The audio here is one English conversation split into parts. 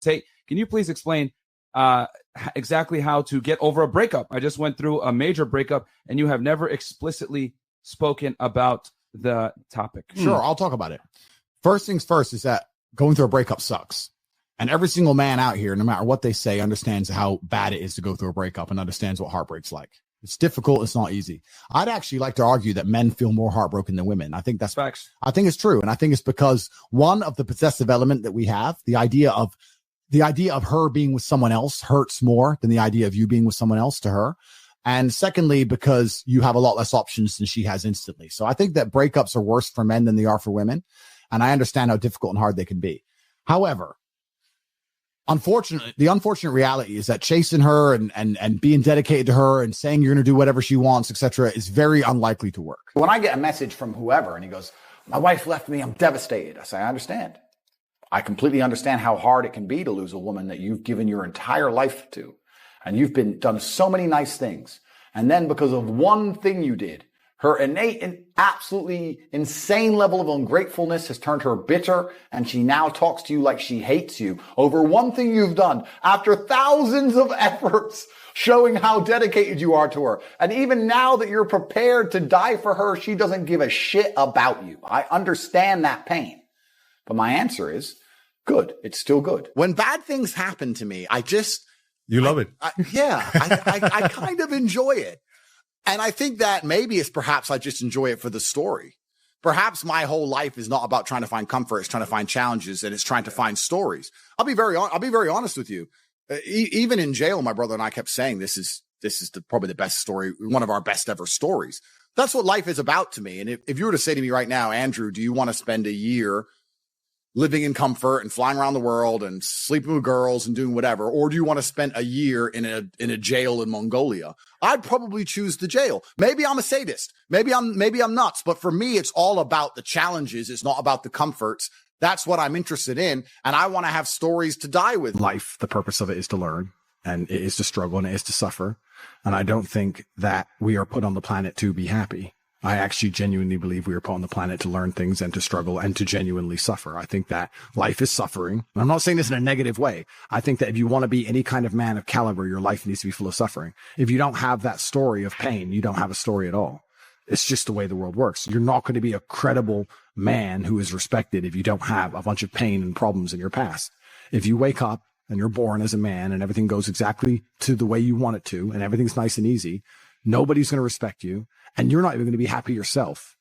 Tate, can you please explain exactly how to get over a breakup? I just went through a major breakup, and you have never explicitly spoken about the topic. Sure, I'll talk about it. First things first is that going through a breakup sucks. And every single man out here, no matter what they say, understands how bad it is to go through a breakup and understands what heartbreak's like. It's difficult. It's not easy. I'd actually like to argue that men feel more heartbroken than women. I think that's facts. I think it's true. And I think it's because one of the possessive element that we have, the idea of her being with someone else hurts more than the idea of you being with someone else to her. And secondly, because you have a lot less options than she has instantly. So I think that breakups are worse for men than they are for women. And I understand how difficult and hard they can be. However, unfortunately, the unfortunate reality is that chasing her and being dedicated to her and saying you're going to do whatever she wants, etc., is very unlikely to work. When I get a message from whoever and he goes, my wife left me, I'm devastated. I say, I understand. I completely understand how hard it can be to lose a woman that you've given your entire life to. And you've done so many nice things. And then because of one thing you did, her innate and absolutely insane level of ungratefulness has turned her bitter, and she now talks to you like she hates you over one thing you've done after thousands of efforts showing how dedicated you are to her. And even now that you're prepared to die for her, she doesn't give a shit about you. I understand that pain. But my answer is good. It's still good. When bad things happen to me, You love it. I kind of enjoy it. And I think that maybe it's perhaps I just enjoy it for the story. Perhaps my whole life is not about trying to find comfort. It's trying to find challenges, and it's trying to find stories. I'll be very honest with you. Even in jail, my brother and I kept saying this is probably the best story, one of our best ever stories. That's what life is about to me. And if you were to say to me right now, Andrew, do you want to spend a year living in comfort and flying around the world and sleeping with girls and doing whatever, or do you want to spend a year in a jail in Mongolia? I'd probably choose the jail. Maybe I'm a sadist. Maybe I'm nuts. But for me, it's all about the challenges. It's not about the comforts. That's what I'm interested in. And I want to have stories to die with. Life, the purpose of it is to learn, and it is to struggle, and it is to suffer. And I don't think that we are put on the planet to be happy. I actually genuinely believe we are put on the planet to learn things and to struggle and to genuinely suffer. I think that life is suffering. And I'm not saying this in a negative way. I think that if you want to be any kind of man of caliber, your life needs to be full of suffering. If you don't have that story of pain, you don't have a story at all. It's just the way the world works. You're not going to be a credible man who is respected if you don't have a bunch of pain and problems in your past. If you wake up and you're born as a man and everything goes exactly to the way you want it to, and everything's nice and easy, nobody's going to respect you. And you're not even going to be happy yourself.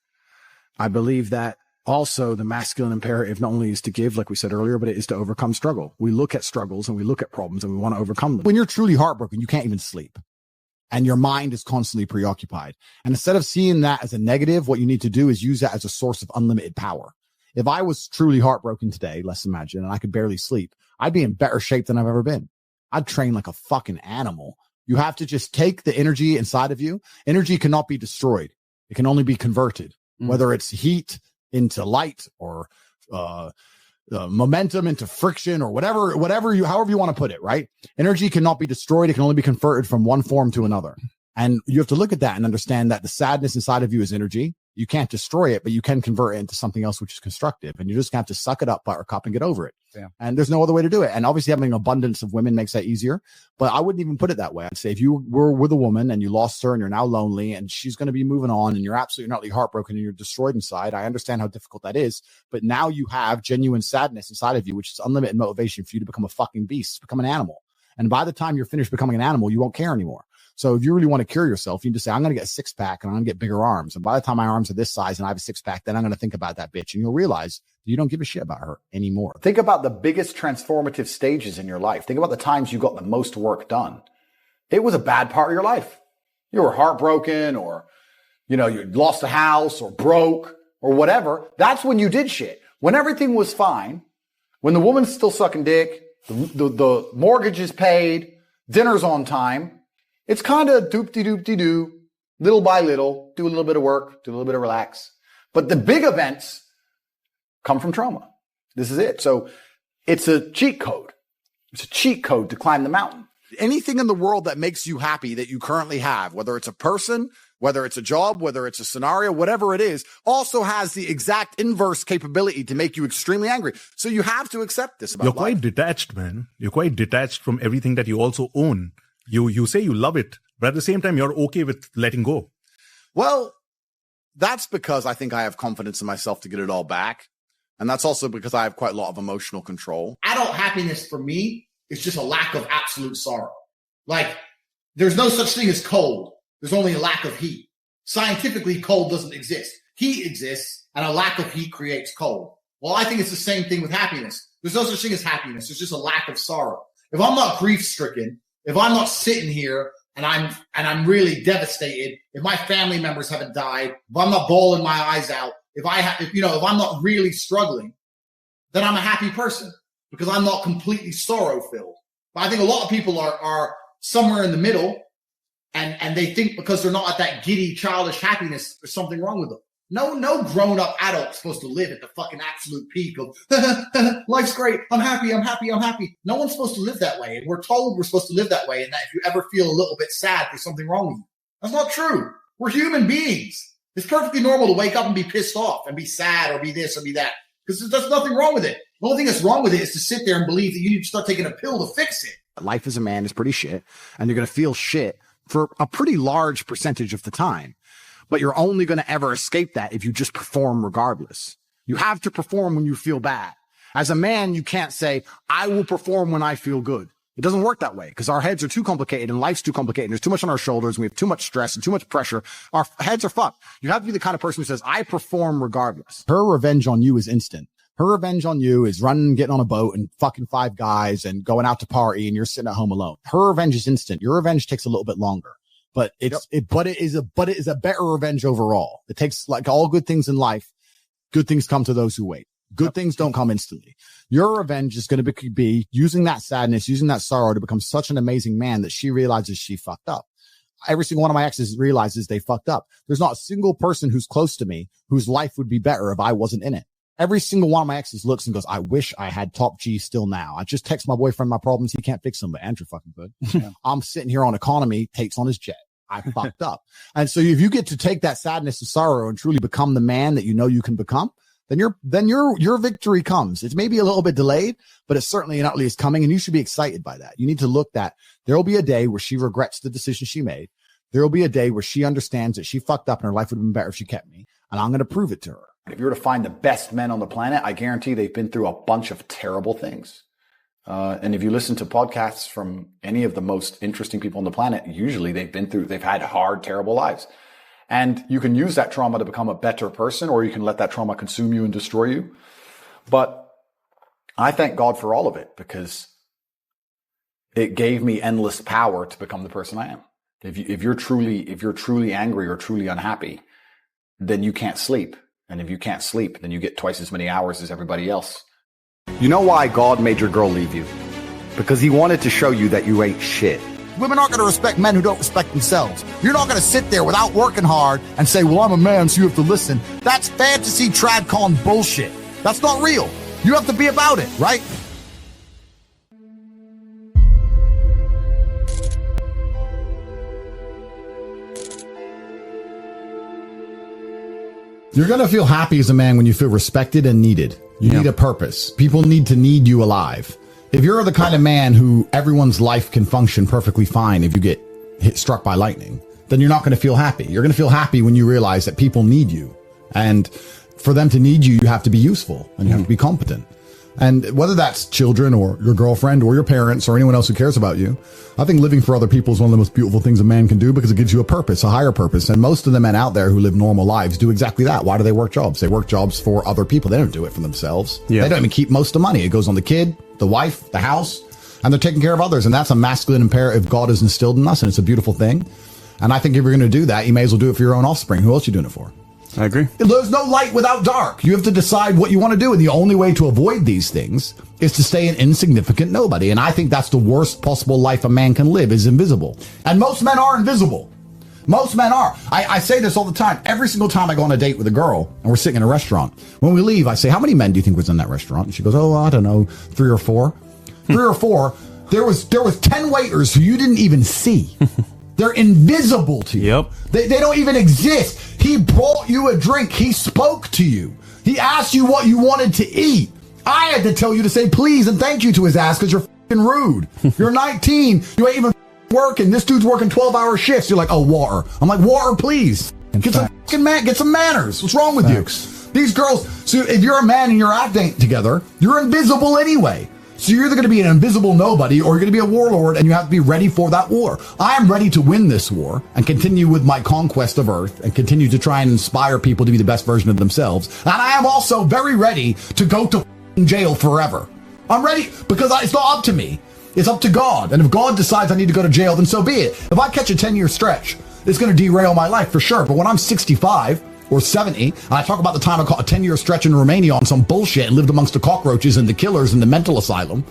I believe that also the masculine imperative not only is to give, like we said earlier, but it is to overcome struggle. We look at struggles and we look at problems and we want to overcome them. When you're truly heartbroken, you can't even sleep. And your mind is constantly preoccupied. And instead of seeing that as a negative, what you need to do is use that as a source of unlimited power. If I was truly heartbroken today, let's imagine, and I could barely sleep, I'd be in better shape than I've ever been. I'd train like a fucking animal. You have to just take the energy inside of you. Energy cannot be destroyed. It can only be converted, whether it's heat into light or momentum into friction or however you want to put it, right? Energy cannot be destroyed. It can only be converted from one form to another. And you have to look at that and understand that the sadness inside of you is energy. You can't destroy it, but you can convert it into something else which is constructive. And you're just going to have to suck it up, buttercup, and get over it. Yeah. And there's no other way to do it. And obviously having an abundance of women makes that easier. But I wouldn't even put it that way. I'd say if you were with a woman and you lost her and you're now lonely and she's going to be moving on and you're absolutely not heartbroken and you're destroyed inside, I understand how difficult that is. But now you have genuine sadness inside of you, which is unlimited motivation for you to become a fucking beast, become an animal. And by the time you're finished becoming an animal, you won't care anymore. So if you really want to cure yourself, you need to say, I'm going to get a six pack and I'm going to get bigger arms. And by the time my arms are this size and I have a six pack, then I'm going to think about that bitch. And you'll realize you don't give a shit about her anymore. Think about the biggest transformative stages in your life. Think about the times you got the most work done. It was a bad part of your life. You were heartbroken, or, you lost a house or broke or whatever. That's when you did shit. When everything was fine, when the woman's still sucking dick, the mortgage is paid, dinner's on time, it's kind of doop-de-doop-de-doo, little by little, do a little bit of work, do a little bit of relax. But the big events come from trauma. This is it. So it's a cheat code. It's a cheat code to climb the mountain. Anything in the world that makes you happy that you currently have, whether it's a person, whether it's a job, whether it's a scenario, whatever it is, also has the exact inverse capability to make you extremely angry. So you have to accept this about You're life. quite detached, man. You're quite detached from everything that you also own. You say you love it, but at the same time, you're okay with letting go. Well, that's because I think I have confidence in myself to get it all back. And that's also because I have quite a lot of emotional control. Adult happiness for me is just a lack of absolute sorrow. Like, there's no such thing as cold. There's only a lack of heat. Scientifically, cold doesn't exist. Heat exists, and a lack of heat creates cold. Well, I think it's the same thing with happiness. There's no such thing as happiness. There's just a lack of sorrow. If I'm not grief-stricken, if I'm not sitting here and I'm really devastated, if my family members haven't died, if I'm not bawling my eyes out, if I'm not really struggling, then I'm a happy person because I'm not completely sorrow-filled. But I think a lot of people are somewhere in the middle, and they think because they're not at that giddy, childish happiness, there's something wrong with them. No grown-up adult's supposed to live at the fucking absolute peak of life's great, I'm happy. No one's supposed to live that way. And we're told we're supposed to live that way, and that if you ever feel a little bit sad, there's something wrong with you. That's not true. We're human beings. It's perfectly normal to wake up and be pissed off and be sad or be this or be that, because there's nothing wrong with it. The only thing that's wrong with it is to sit there and believe that you need to start taking a pill to fix it. Life as a man is pretty shit, and you're going to feel shit for a pretty large percentage of the time. But you're only going to ever escape that if you just perform regardless. You have to perform when you feel bad. As a man, you can't say, I will perform when I feel good. It doesn't work that way because our heads are too complicated and life's too complicated. There's too much on our shoulders and we have too much stress and too much pressure. Our heads are fucked. You have to be the kind of person who says, I perform regardless. Her revenge on you is instant. Her revenge on you is running, getting on a boat and fucking 5 guys and going out to party and you're sitting at home alone. Her revenge is instant. Your revenge takes a little bit longer, but it is a better revenge overall. It takes, like all good things in life, good things come to those who wait. Good things don't come instantly. Your revenge is going to be using that sadness, using that sorrow to become such an amazing man that she realizes she fucked up. Every single one of my exes realizes they fucked up. There's not a single person who's close to me whose life would be better if I wasn't in it. Every single one of my exes looks and goes, I wish I had top G still now. I just text my boyfriend my problems. He can't fix them, but Andrew fucking could. Yeah. I'm sitting here on economy, Tate's on his jet. I fucked up. And so if you get to take that sadness and sorrow and truly become the man that you know you can become, then your victory comes. It's maybe a little bit delayed, but it's certainly and utterly is coming. And you should be excited by that. You need to look that there will be a day where she regrets the decision she made. There will be a day where she understands that she fucked up and her life would have been better if she kept me. And I'm going to prove it to her. If you were to find the best men on the planet, I guarantee they've been through a bunch of terrible things. And if you listen to podcasts from any of the most interesting people on the planet, usually they've had hard, terrible lives. And you can use that trauma to become a better person, or you can let that trauma consume you and destroy you. But I thank God for all of it because it gave me endless power to become the person I am. If you're truly angry or truly unhappy, then you can't sleep. And if you can't sleep, then you get twice as many hours as everybody else. You know why God made your girl leave you? Because he wanted to show you that you ain't shit. Women aren't going to respect men who don't respect themselves. You're not going to sit there without working hard and say, well, I'm a man, so you have to listen. That's fantasy tradcon bullshit. That's not real. You have to be about it, right? You're going to feel happy as a man when you feel respected and needed. You need a purpose. People need to need you alive. If you're the kind of man who everyone's life can function perfectly fine if you get struck by lightning, then you're not going to feel happy. You're going to feel happy when you realize that people need you. And for them to need you, you have to be useful and you have to be competent. And whether that's children or your girlfriend or your parents or anyone else who cares about you, I think living for other people is one of the most beautiful things a man can do because it gives you a purpose, a higher purpose. And most of the men out there who live normal lives do exactly that. Why do they work jobs? They work jobs for other people. They don't do it for themselves. Yeah. They don't even keep most of the money. It goes on the kid, the wife, the house, and they're taking care of others. And that's a masculine imperative God has instilled in us. And it's a beautiful thing. And I think if you're going to do that, you may as well do it for your own offspring. Who else are you doing it for? I agree. There's no light without dark. You have to decide what you want to do. And the only way to avoid these things is to stay an insignificant nobody. And I think that's the worst possible life a man can live is invisible. And most men are invisible. Most men are. I say this all the time. Every single time I go on a date with a girl and we're sitting in a restaurant, when we leave, I say, how many men do you think was in that restaurant? And she goes, oh, I don't know, 3 or 4. 3 or 4. There was 10 waiters who you didn't even see. They're invisible to you. Yep. They don't even exist. He brought you a drink. He spoke to you. He asked you what you wanted to eat. I had to tell you to say please and thank you to his ass because you're fucking rude. You're 19. You ain't even working. This dude's working 12-hour shifts. You're like, oh, water. I'm like, water, please. Get some manners. What's wrong with you? These girls, so if you're a man and your act ain't together, you're invisible anyway. So you're either going to be an invisible nobody or you're going to be a warlord, and you have to be ready for that war. I am ready to win this war and continue with my conquest of Earth and continue to try and inspire people to be the best version of themselves. And I am also very ready to go to jail forever. I'm ready because it's not up to me. It's up to God. And if God decides I need to go to jail, then so be it. If I catch a 10-year stretch, it's going to derail my life for sure. But when I'm 65 or 70, and I talk about the time I caught a 10-year stretch in Romania on some bullshit and lived amongst the cockroaches and the killers in the mental asylum,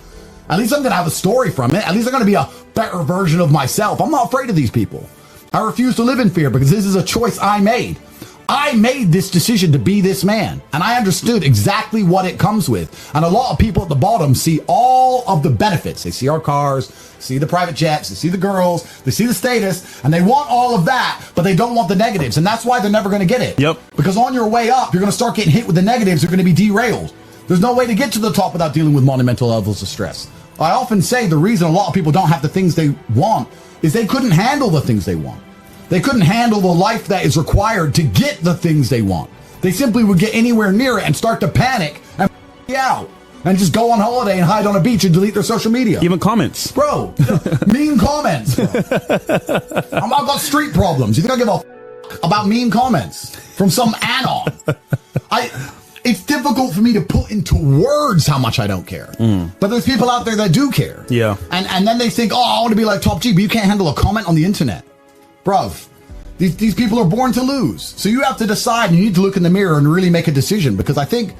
at least I'm going to have a story from it. At least I'm going to be a better version of myself. I'm not afraid of these people. I refuse to live in fear because this is a choice I made. I made this decision to be this man, and I understood exactly what it comes with. And a lot of people at the bottom see all of the benefits. They see our cars, see the private jets, they see the girls, they see the status, and they want all of that, but they don't want the negatives. And that's why they're never going to get it. Yep. Because on your way up, you're going to start getting hit with the negatives. You're going to be derailed. There's no way to get to the top without dealing with monumental levels of stress. I often say the reason a lot of people don't have the things they want is they couldn't handle the things they want. They couldn't handle the life that is required to get the things they want. They simply would get anywhere near it and start to panic and out and just go on holiday and hide on a beach and delete their social media. Even comments. Bro, mean comments. Bro. I've got street problems. You think I give a about mean comments from some anon? It's difficult for me to put into words how much I don't care. But there's people out there that do care. Yeah. And then they think, oh, I want to be like Top G, but you can't handle a comment on the internet. Bruv, these people are born to lose. So you have to decide, and you need to look in the mirror and really make a decision, because I think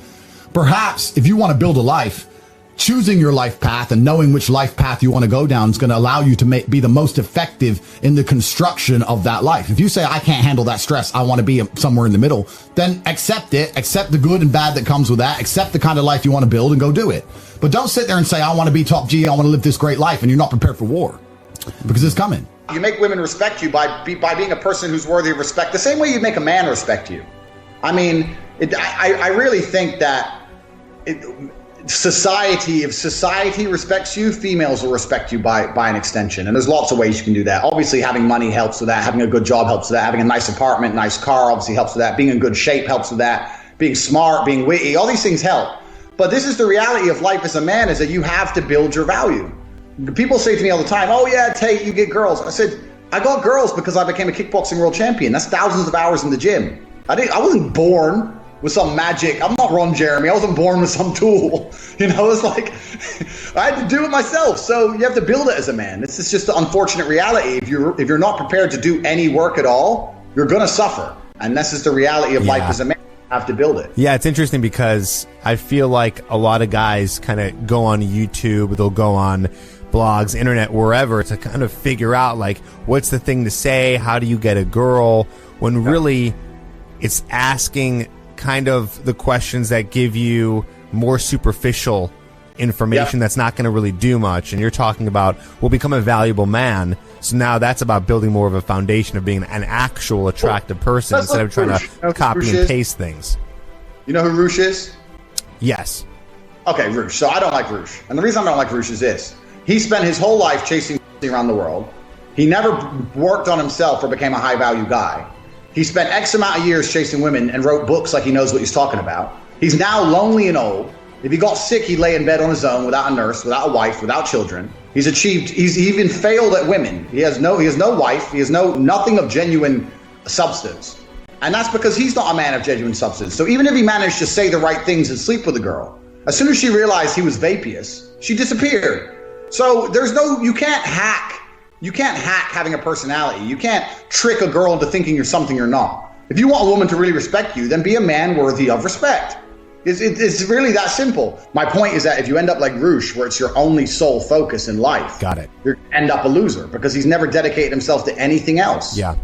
perhaps if you want to build a life, choosing your life path and knowing which life path you want to go down is going to allow you to be the most effective in the construction of that life. If you say, I can't handle that stress, I want to be somewhere in the middle, then accept it, accept the good and bad that comes with that, accept the kind of life you want to build and go do it. But don't sit there and say, I want to be Top G, I want to live this great life, and you're not prepared for war, because it's coming. You make women respect you by being a person who's worthy of respect, the same way you make a man respect you. I mean, I really think that if society respects you, females will respect you by an extension. And there's lots of ways you can do that. Obviously, having money helps with that. Having a good job helps with that. Having a nice apartment, nice car obviously helps with that. Being in good shape helps with that. Being smart, being witty, all these things help. But this is the reality of life as a man, is that you have to build your value. People say to me all the time, oh yeah, Tate, you get girls. I said, I got girls because I became a kickboxing world champion. That's thousands of hours in the gym. I wasn't born with some magic. I'm not Ron Jeremy. I wasn't born with some tool. You know, it's like, I had to do it myself. So you have to build it as a man. This is just the unfortunate reality. If you're not prepared to do any work at all, you're going to suffer. And this is the reality of life as a man. You have to build it. Yeah, it's interesting because I feel like a lot of guys kind of go on YouTube, they'll go on blogs, internet, wherever, to kind of figure out, like, what's the thing to say? How do you get a girl? When really it's asking kind of the questions that give you more superficial information that's not going to really do much. And you're talking about, well, become a valuable man. So now that's about building more of a foundation of being an actual attractive person instead of trying to copy and paste things. You know who Roosh is? Yes. Okay, Roosh. So I don't like Roosh. And the reason I don't like Roosh is this. He spent his whole life chasing around the world. He never worked on himself or became a high-value guy. He spent X amount of years chasing women and wrote books like he knows what he's talking about. He's now lonely and old. If he got sick, he'd lay in bed on his own without a nurse, without a wife, without children. He's even failed at women. He has no wife. He has nothing of genuine substance. And that's because he's not a man of genuine substance. So even if he managed to say the right things and sleep with a girl, as soon as she realized he was vapious, she disappeared. So you can't hack having a personality. You can't trick a girl into thinking you're something you're not. If you want a woman to really respect you, then be a man worthy of respect. It's really that simple. My point is that if you end up like Roosh, where it's your only sole focus in life, got it, you end up a loser because he's never dedicated himself to anything else. Yeah.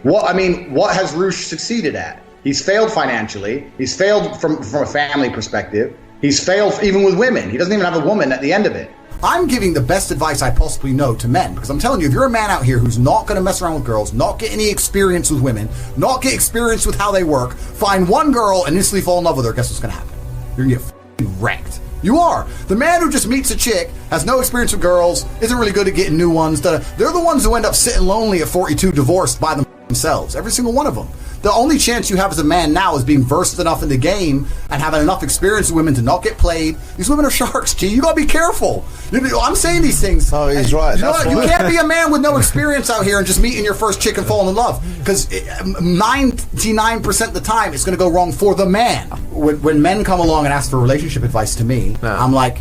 What has Roosh succeeded at? He's failed financially. He's failed from a family perspective. He's failed even with women. He doesn't even have a woman at the end of it. I'm giving the best advice I possibly know to men, because I'm telling you, if you're a man out here who's not going to mess around with girls, not get any experience with women, not get experience with how they work, find one girl and instantly fall in love with her, guess what's going to happen? You're going to get wrecked. You are. The man who just meets a chick, has no experience with girls, isn't really good at getting new ones. They're the ones who end up sitting lonely at 42, divorced by themselves. Every single one of them. The only chance you have as a man now is being versed enough in the game and having enough experience with women to not get played. These women are sharks, G. You gotta be careful. I'm saying these things. Oh, he's right. You can't be a man with no experience out here and just meeting your first chick and falling in love. Because 99% of the time, it's gonna go wrong for the man. When men come along and ask for relationship advice to me, I'm like,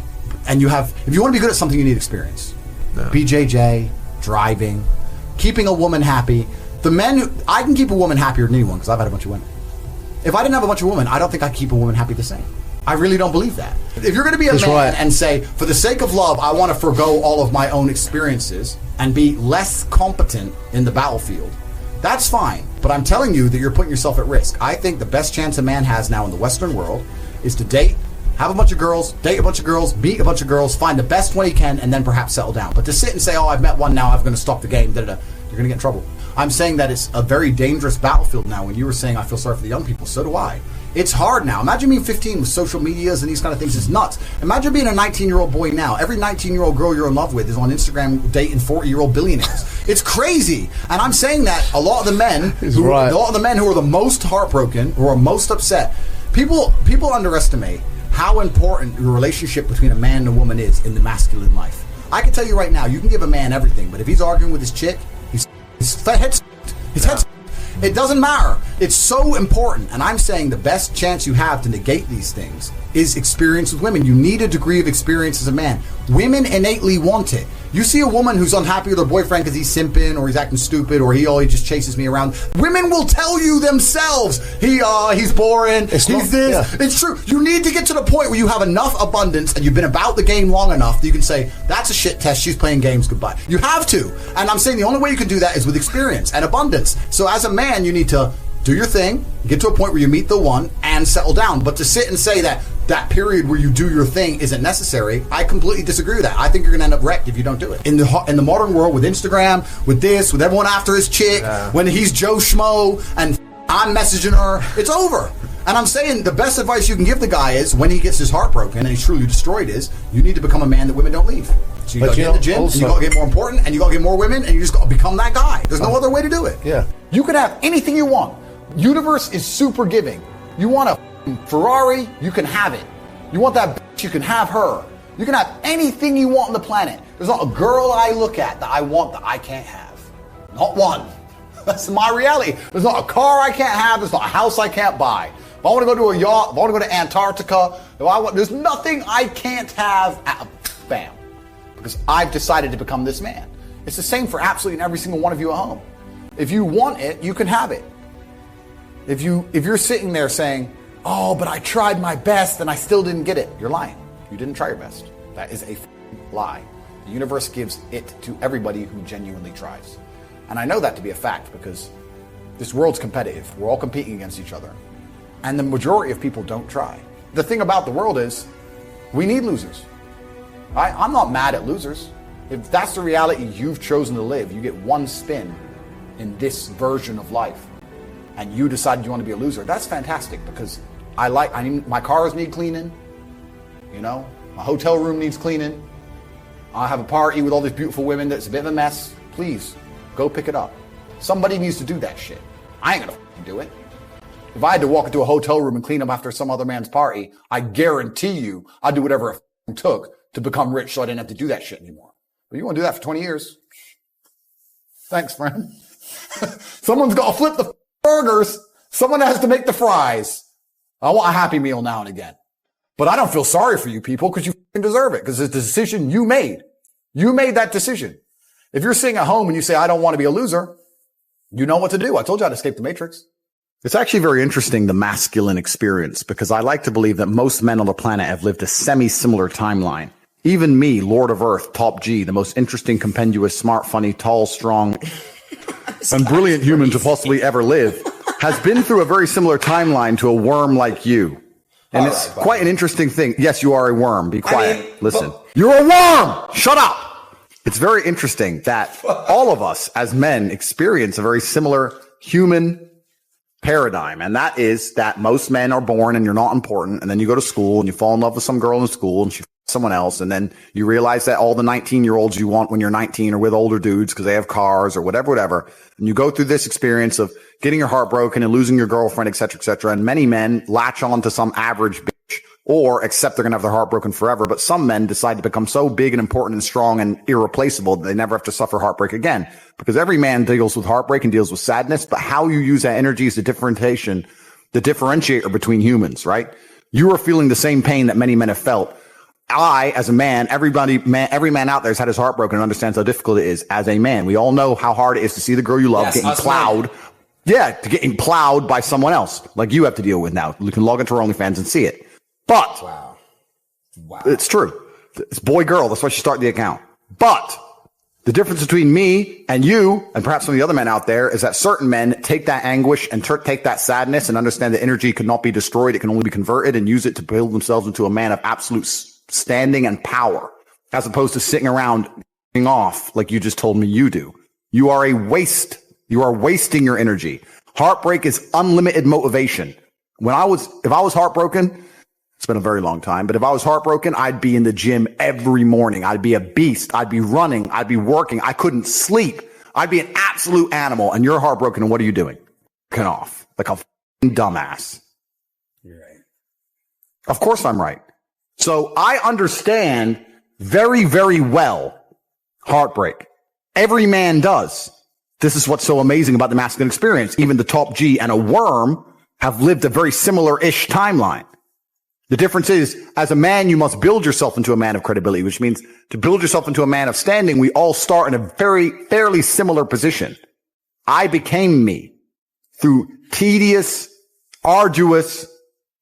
if you want to be good at something, you need experience. BJJ, driving, keeping a woman happy. I can keep a woman happier than anyone because I've had a bunch of women. If I didn't have a bunch of women, I don't think I could keep a woman happy the same. I really don't believe that. If you're going to be a man and say, for the sake of love, I want to forego all of my own experiences and be less competent in the battlefield, that's fine. But I'm telling you that you're putting yourself at risk. I think the best chance a man has now in the Western world is to date, have a bunch of girls, date a bunch of girls, meet a bunch of girls, find the best one he can, and then perhaps settle down. But to sit and say, oh, I've met one now, I'm going to stop the game, you're going to get in trouble. I'm saying that it's a very dangerous battlefield now. When you were saying I feel sorry for the young people, so do I. It's hard now. Imagine being 15 with social medias and these kind of things. It's nuts. Imagine being a 19-year-old boy now. Every 19-year-old girl you're in love with is on Instagram dating 40-year-old billionaires. It's crazy. And I'm saying that a lot of the men who are the most heartbroken, who are most upset, people underestimate how important the relationship between a man and a woman is in the masculine life. I can tell you right now, you can give a man everything, but if he's arguing with his chick, his head's it doesn't matter. It's so important. And I'm saying the best chance you have to negate these things is experience with women. You need a degree of experience as a man. Women innately want it. You see a woman who's unhappy with her boyfriend because he's simping or he's acting stupid or he just chases me around. Women will tell you themselves, he's boring, It's true. You need to get to the point where you have enough abundance and you've been about the game long enough that you can say, that's a shit test, she's playing games, goodbye. You have to. And I'm saying the only way you can do that is with experience and abundance. So as a man, you need to do your thing, get to a point where you meet the one and settle down. But to sit and say that period where you do your thing isn't necessary, I completely disagree with that. I think you're going to end up wrecked if you don't do it. In the modern world, with Instagram, with everyone after his chick, when he's Joe Schmo and I'm messaging her, it's over. And I'm saying the best advice you can give the guy is when he gets his heart broken and he's truly destroyed is you need to become a man that women don't leave. So you got to get in the gym, and you got to get more important, and you got to get more women, and you just got to become that guy. There's no other way to do it. Yeah. You can have anything you want. Universe is super giving. You want a Ferrari, you can have it. You want that bitch, you can have her. You can have anything you want on the planet. There's not a girl I look at that I want that I can't have. Not one. That's my reality. There's not a car I can't have. There's not a house I can't buy. If I want to go to a yacht, if I want to go to Antarctica, there's nothing I can't have. Bam. Because I've decided to become this man. It's the same for absolutely every single one of you at home. If you want it, you can have it. If you're sitting there saying, oh, but I tried my best and I still didn't get it, you're lying. You didn't try your best. That is a lie. The universe gives it to everybody who genuinely tries. And I know that to be a fact because this world's competitive. We're all competing against each other. And the majority of people don't try. The thing about the world is we need losers. I'm not mad at losers. If that's the reality you've chosen to live, you get one spin in this version of life and you decided you want to be a loser, that's fantastic because my cars need cleaning, my hotel room needs cleaning, I have a party with all these beautiful women that's a bit of a mess. Please, go pick it up. Somebody needs to do that shit. I ain't gonna do it. If I had to walk into a hotel room and clean up after some other man's party, I guarantee you I'd do whatever it took to become rich so I didn't have to do that shit anymore. But you want to do that for 20 years? Thanks, friend. Someone's got to flip the burgers. Someone has to make the fries. I want a Happy Meal now and again. But I don't feel sorry for you people because you deserve it because it's the decision you made. You made that decision. If you're sitting at home and you say, I don't want to be a loser, you know what to do. I told you how to escape the matrix. It's actually very interesting, the masculine experience, because I like to believe that most men on the planet have lived a semi-similar timeline. Even me, Lord of Earth, Top G, the most interesting, compendious, smart, funny, tall, strong, and brilliant human to possibly ever live, has been through a very similar timeline to a worm like you. And it's quite an interesting thing. Yes, you are a worm. Be quiet. Listen. You're a worm! Shut up! It's very interesting that all of us as men experience a very similar human paradigm. And that is that most men are born and you're not important. And then you go to school and you fall in love with some girl in school and she someone else. And then you realize that all the 19-year-olds you want when you're 19 are with older dudes because they have cars or whatever. And you go through this experience of getting your heart broken and losing your girlfriend, et cetera, et cetera. And many men latch on to some average bitch or accept they're going to have their heart broken forever. But some men decide to become so big and important and strong and irreplaceable that they never have to suffer heartbreak again. Because every man deals with heartbreak and deals with sadness, but how you use that energy is the differentiator between humans, right? You are feeling the same pain that many men have felt. I, as a man, every man out there has had his heart broken and understands how difficult it is as a man. We all know how hard it is to see the girl you love getting plowed. Yeah, to getting plowed by someone else, like you have to deal with now. You can log into our OnlyFans and see it. But wow, it's true. It's boy, girl. That's why she started the account. But the difference between me and you, and perhaps some of the other men out there, is that certain men take that anguish and take that sadness and understand that energy cannot be destroyed. It can only be converted and use it to build themselves into a man of absolute standing and power, as opposed to sitting around off like you just told me you do. You are a waste. You are wasting your energy. Heartbreak is unlimited motivation. If I was heartbroken, it's been a very long time, but if I was heartbroken, I'd be in the gym every morning. I'd be a beast. I'd be running. I'd be working. I couldn't sleep. I'd be an absolute animal. And you're heartbroken. And what are you doing? Cut off like a dumbass. You're right. Of course I'm right. So I understand very, very well heartbreak. Every man does. This is what's so amazing about the masculine experience. Even the top G and a worm have lived a very similar-ish timeline. The difference is, as a man, you must build yourself into a man of credibility, which means to build yourself into a man of standing, we all start in a fairly similar position. I became me through tedious, arduous,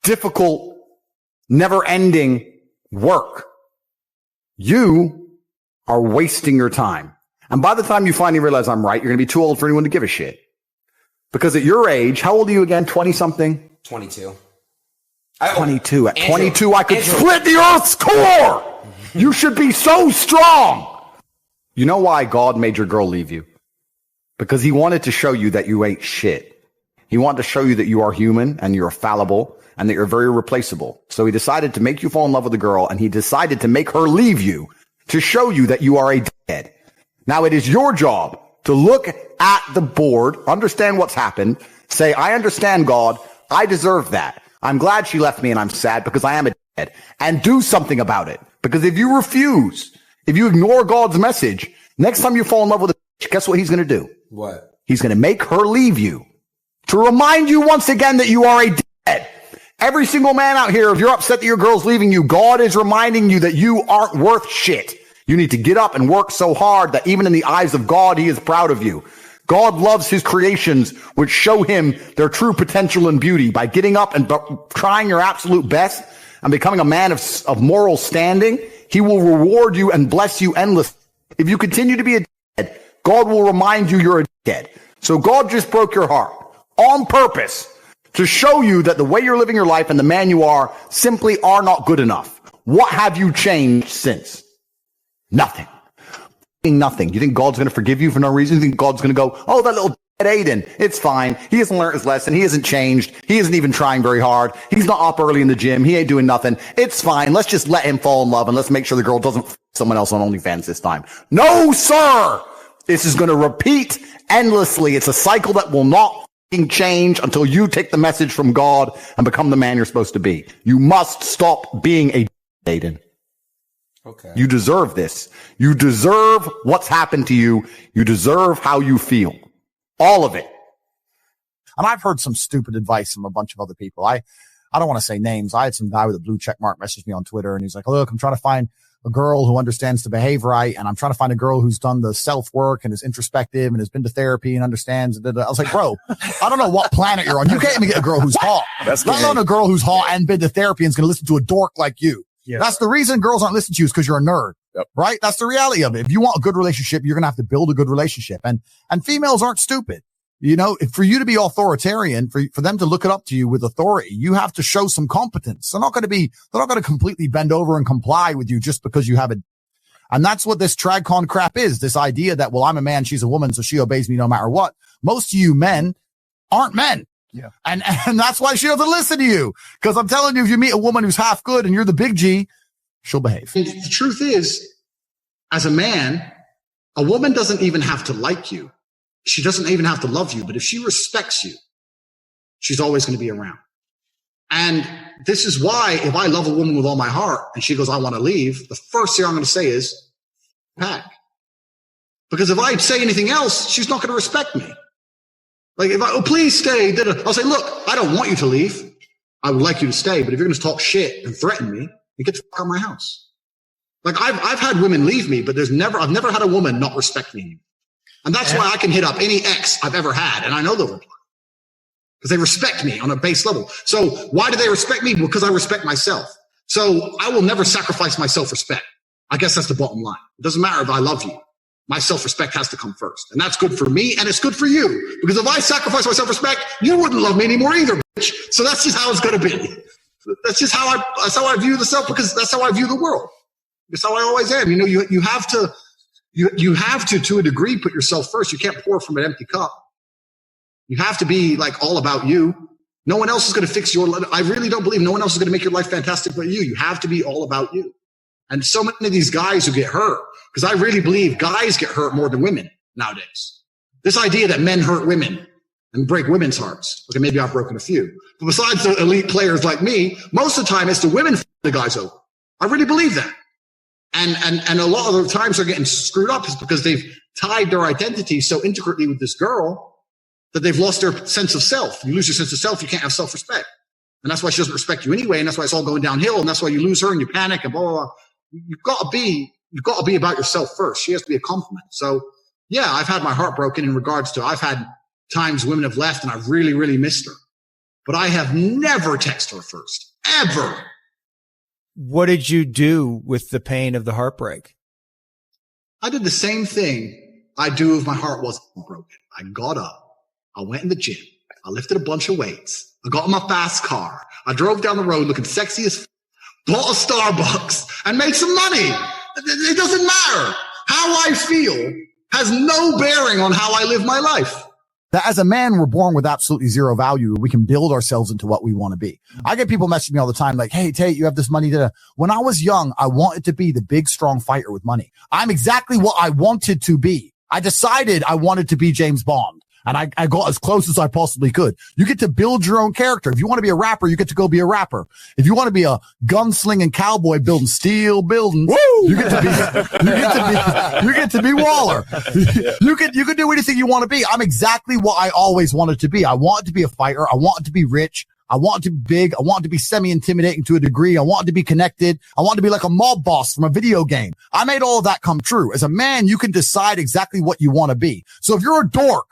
difficult, never-ending work. You are wasting your time. And by the time you finally realize I'm right, you're going to be too old for anyone to give a shit. Because at your age, how old are you again? 20-something? 22. 22. At 22, I could split the earth's core. You should be so strong. You know why God made your girl leave you? Because he wanted to show you that you ain't shit. He wanted to show you that you are human and you're fallible and that you're very replaceable. So he decided to make you fall in love with a girl, and he decided to make her leave you to show you that you are a dead. Now it is your job to look at the board, understand what's happened, say, I understand, God, I deserve that. I'm glad she left me and I'm sad because I am a dead, and do something about it. Because if you refuse, if you ignore God's message, next time you fall in love with a bitch, guess what he's going to do? What? He's going to make her leave you to remind you once again that you are a dead. Every single man out here, if you're upset that your girl's leaving you, God is reminding you that you aren't worth shit. You need to get up and work so hard that even in the eyes of God, he is proud of you. God loves his creations, which show him their true potential and beauty. By getting up and trying your absolute best and becoming a man of moral standing, he will reward you and bless you endlessly. If you continue to be a dead, God will remind you you're a dead. So God just broke your heart on purpose to show you that the way you're living your life and the man you are simply are not good enough. What have you changed since? Nothing. Nothing. You think God's going to forgive you for no reason? You think God's going to go, oh, that little Aiden, it's fine. He hasn't learned his lesson. He hasn't changed. He isn't even trying very hard. He's not up early in the gym. He ain't doing nothing. It's fine. Let's just let him fall in love and let's make sure the girl doesn't f someone else on OnlyFans this time. No, sir. This is going to repeat endlessly. It's a cycle that will not change until you take the message from God and become the man you're supposed to be. You must stop being a Aiden. Okay. You deserve this. You deserve what's happened to you. You deserve how you feel. All of it. And I've heard some stupid advice from a bunch of other people. I don't want to say names. I had some guy with a blue check mark message me on Twitter, and he's like, look, I'm trying to find a girl who understands to behave right, and I'm trying to find a girl who's done the self-work and is introspective and has been to therapy and understands. I was like, bro, I don't know what planet you're on. You can't even get a girl who's hot. Let alone a girl who's hot and been to therapy and is going to listen to a dork like you. Yeah. That's the reason girls aren't listening to you, is because you're a nerd. Yep. Right? That's the reality of it. If you want a good relationship, you're going to have to build a good relationship. And females aren't stupid. You know, for you to be authoritarian, for them to look it up to you with authority, you have to show some competence. They're not going to completely bend over and comply with you just because you have it. And that's what this tradcon crap is. This idea that, well, I'm a man, she's a woman, so she obeys me no matter what. Most of you men aren't men. Yeah. And that's why she doesn't listen to you. Cause I'm telling you, if you meet a woman who's half good and you're the big G, she'll behave. The truth is, as a man, a woman doesn't even have to like you. She doesn't even have to love you, but if she respects you, she's always going to be around. And this is why if I love a woman with all my heart and she goes, I want to leave, the first thing I'm going to say is, pack. Because if I say anything else, she's not going to respect me. Like if please stay, I'll say, look, I don't want you to leave. I would like you to stay, but if you're going to talk shit and threaten me, you get the fuck out of my house. Like I've had women leave me, but I've never had a woman not respect me anymore. And that's why I can hit up any ex I've ever had, and I know they'll reply. Because they respect me on a base level. So why do they respect me? Because I respect myself. So I will never sacrifice my self-respect. I guess that's the bottom line. It doesn't matter if I love you. My self-respect has to come first. And that's good for me, and it's good for you. Because if I sacrifice my self-respect, you wouldn't love me anymore either, bitch. So that's just how it's going to be. That's just how I view the self, because that's how I view the world. That's how I always am. You know, you have to a degree, put yourself first. You can't pour from an empty cup. You have to be like all about you. No one else is going to fix your life. I really don't believe no one else is going to make your life fantastic but you. You have to be all about you. And so many of these guys who get hurt, because I really believe guys get hurt more than women nowadays. This idea that men hurt women and break women's hearts. Okay, maybe I've broken a few. But besides the elite players like me, most of the time it's the women the guys over. I really believe that. And a lot of the times they're getting screwed up is because they've tied their identity so intricately with this girl that they've lost their sense of self. You lose your sense of self, you can't have self-respect. And that's why she doesn't respect you anyway, and that's why it's all going downhill, and that's why you lose her and you panic and blah, blah, blah. You've got to be about yourself first. She has to be a compliment. So yeah, I've had my heart broken in regards to, I've had times women have left and I've really, really missed her. But I have never texted her first. Ever. What did you do with the pain of the heartbreak? I did the same thing I do if my heart wasn't broken. I got up. I went in the gym. I lifted a bunch of weights. I got in my fast car. I drove down the road looking sexy as bought a Starbucks and made some money. It doesn't matter. How I feel has no bearing on how I live my life. That as a man, we're born with absolutely zero value. We can build ourselves into what we want to be. I get people messaging me all the time like, hey, Tate, you have this money. When I was young, I wanted to be the big, strong fighter with money. I'm exactly what I wanted to be. I decided I wanted to be James Bond. And I got as close as I possibly could. You get to build your own character. If you want to be a rapper, you get to go be a rapper. If you want to be a gunslinging cowboy building steel buildings, you get to be Waller. You can do anything you want to be. I'm exactly what I always wanted to be. I wanted to be a fighter. I wanted to be rich. I wanted to be big. I wanted to be semi-intimidating to a degree. I wanted to be connected. I wanted to be like a mob boss from a video game. I made all of that come true. As a man, you can decide exactly what you want to be. So if you're a dork,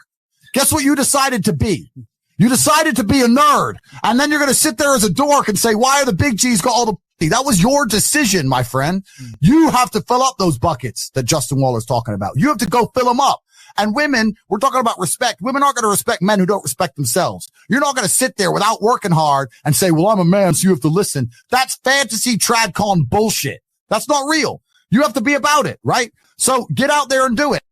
guess what you decided to be? You decided to be a nerd. And then you're going to sit there as a dork and say, why are the big G's got all the... That was your decision, my friend. You have to fill up those buckets that Justin Waller's talking about. You have to go fill them up. And women, we're talking about respect. Women aren't going to respect men who don't respect themselves. You're not going to sit there without working hard and say, well, I'm a man, so you have to listen. That's fantasy tradcon bullshit. That's not real. You have to be about it, right? So get out there and do it.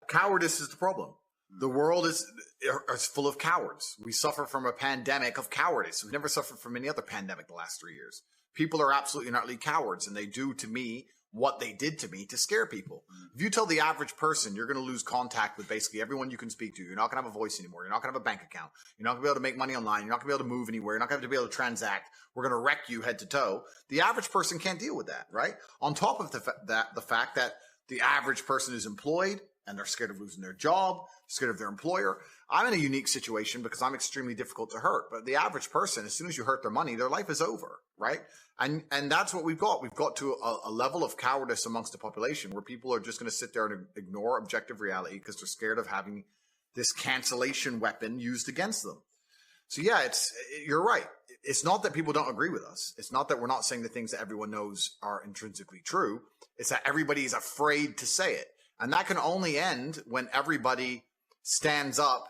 Cowardice is the problem. The world is full of cowards. We suffer from a pandemic of cowardice. We've never suffered from any other pandemic the last 3 years. People are absolutely and utterly cowards, and they do to me what they did to me to scare people. If you tell the average person you're going to lose contact with basically everyone you can speak to, you're not going to have a voice anymore, you're not going to have a bank account, you're not going to be able to make money online, you're not going to be able to move anywhere, you're not going to be able to transact, we're going to wreck you head to toe, the average person can't deal with that, right? On top of the fact that the average person is employed, and they're scared of losing their job, scared of their employer. I'm in a unique situation because I'm extremely difficult to hurt. But the average person, as soon as you hurt their money, their life is over, right? And that's what we've got. We've got to a level of cowardice amongst the population where people are just going to sit there and ignore objective reality because they're scared of having this cancellation weapon used against them. So yeah, you're right. it's not that people don't agree with us. It's not that we're not saying the things that everyone knows are intrinsically true. It's that everybody is afraid to say it. And that can only end when everybody stands up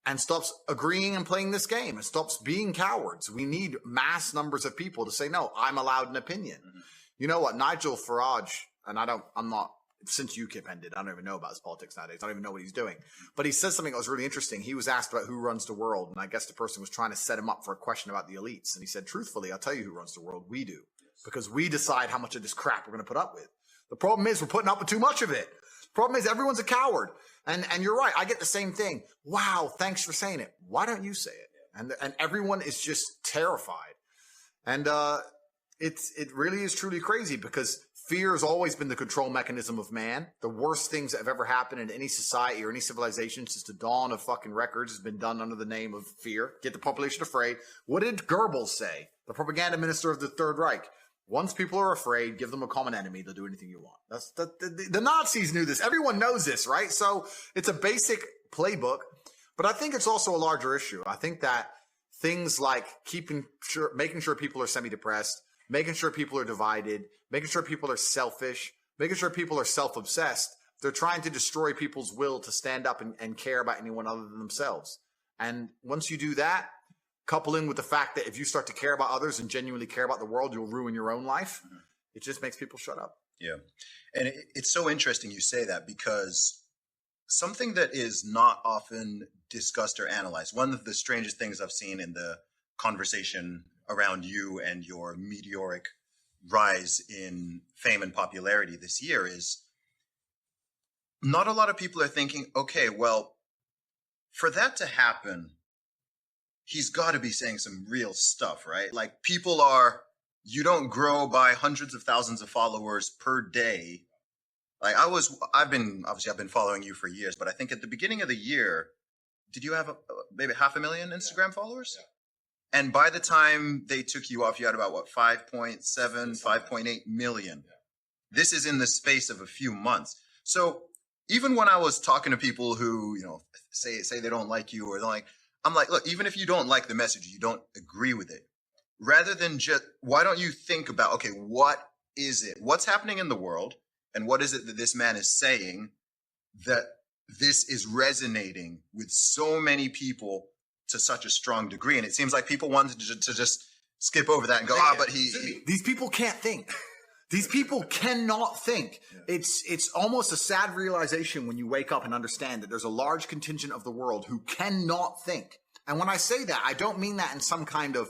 and stops agreeing and playing this game and stops being cowards. We need mass numbers of people to say, no, I'm allowed an opinion. Mm-hmm. You know what? Nigel Farage, and I'm not, since UKIP ended, I don't even know about his politics nowadays. I don't even know what he's doing. But he said something that was really interesting. He was asked about who runs the world. And I guess the person was trying to set him up for a question about the elites. And he said, truthfully, I'll tell you who runs the world. We do. Because we decide how much of this crap we're going to put up with. The problem is we're putting up with too much of it. The problem is everyone's a coward. And you're right. I get the same thing. Wow. Thanks for saying it. Why don't you say it? And everyone is just terrified. And, it really is truly crazy because fear has always been the control mechanism of man. The worst things that have ever happened in any society or any civilization since the dawn of fucking records has been done under the name of fear. Get the population afraid. What did Goebbels say? The propaganda minister of the Third Reich. Once people are afraid, give them a common enemy. They'll do anything you want. That's the Nazis knew this. Everyone knows this, right? So it's a basic playbook, but I think it's also a larger issue. I think that things like making sure people are semi-depressed, making sure people are divided, making sure people are selfish, making sure people are self-obsessed. They're trying to destroy people's will to stand up and care about anyone other than themselves. And once you do that, couple in with the fact that if you start to care about others and genuinely care about the world, you'll ruin your own life. Mm-hmm. It just makes people shut up. Yeah. And it's so interesting you say that because something that is not often discussed or analyzed, one of the strangest things I've seen in the conversation around you and your meteoric rise in fame and popularity this year is not a lot of people are thinking, okay, well, for that to happen, he's got to be saying some real stuff, right? Like you don't grow by hundreds of thousands of followers per day. Like I've been following you for years, but I think at the beginning of the year, did you have maybe 500,000 Instagram followers? Yeah. And by the time they took you off, you had about 5.7, 5.8 million. Yeah. This is in the space of a few months. So even when I was talking to people who, say they don't like you or I'm like, look, even if you don't like the message, you don't agree with it. Rather than why don't you think about, okay, what is it? What's happening in the world? And what is it that this man is saying that this is resonating with so many people to such a strong degree? And it seems like people wanted to just skip over that and go, but these people can't think. These people cannot think. Yeah. It's almost a sad realization when you wake up and understand that there's a large contingent of the world who cannot think. And when I say that, I don't mean that in some kind of,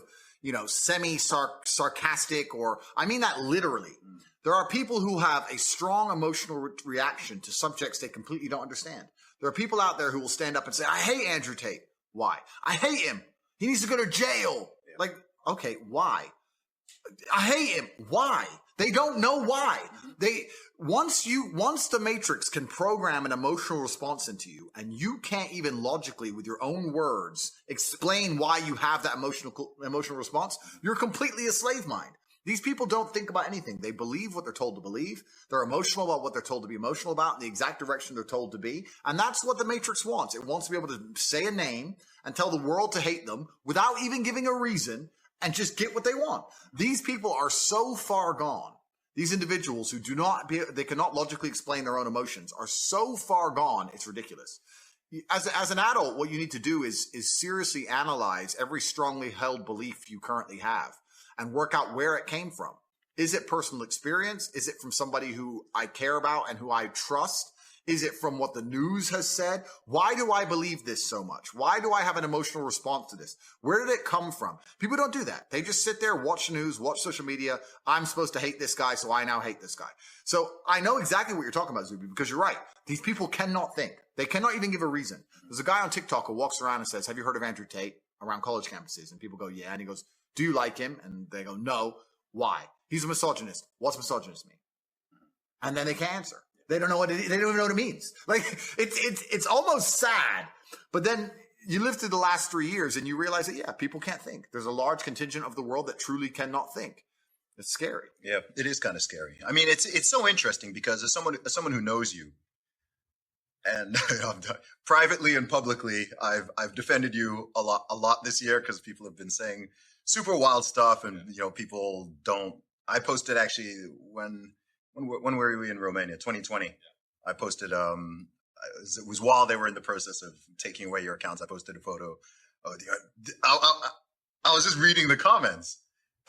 semi-sarcastic I mean that literally. Mm. There are people who have a strong emotional reaction to subjects they completely don't understand. There are people out there who will stand up and say, I hate Andrew Tate. Why? I hate him. He needs to go to jail. Yeah. Okay, why? I hate him. Why? They don't know why. Once the Matrix can program an emotional response into you and you can't even logically with your own words explain why you have that emotional response, you're completely a slave mind. These people don't think about anything. They believe what they're told to believe. They're emotional about what they're told to be emotional about in the exact direction they're told to be. And that's what the Matrix wants. It wants to be able to say a name and tell the world to hate them without even giving a reason and just get what they want. These people are so far gone. These individuals who they cannot logically explain their own emotions are so far gone. It's ridiculous. As an adult, what you need to do is seriously analyze every strongly held belief you currently have and work out where it came from. Is it personal experience? Is it from somebody who I care about and who I trust? Is it from what the news has said? Why do I believe this so much? Why do I have an emotional response to this? Where did it come from? People don't do that. They just sit there, watch the news, watch social media. I'm supposed to hate this guy, so I now hate this guy. So I know exactly what you're talking about, Zuby, because you're right. These people cannot think. They cannot even give a reason. There's a guy on TikTok who walks around and says, have you heard of Andrew Tate around college campuses? And people go, yeah. And he goes, do you like him? And they go, no. Why? He's a misogynist. What's misogynist mean? And then they can't answer. They don't know they don't even know what it means. It's almost sad. But then you live through the last 3 years and you realize that, people can't think. There's a large contingent of the world that truly cannot think. It's scary. Yeah, it is kind of scary. I mean, it's so interesting because as someone who knows you, and privately and publicly, I've defended you a lot this year because people have been saying super wild stuff. And, people don't, I posted actually when were we in Romania? 2020. I posted, it was while they were in the process of taking away your accounts. I posted a photo. I was just reading the comments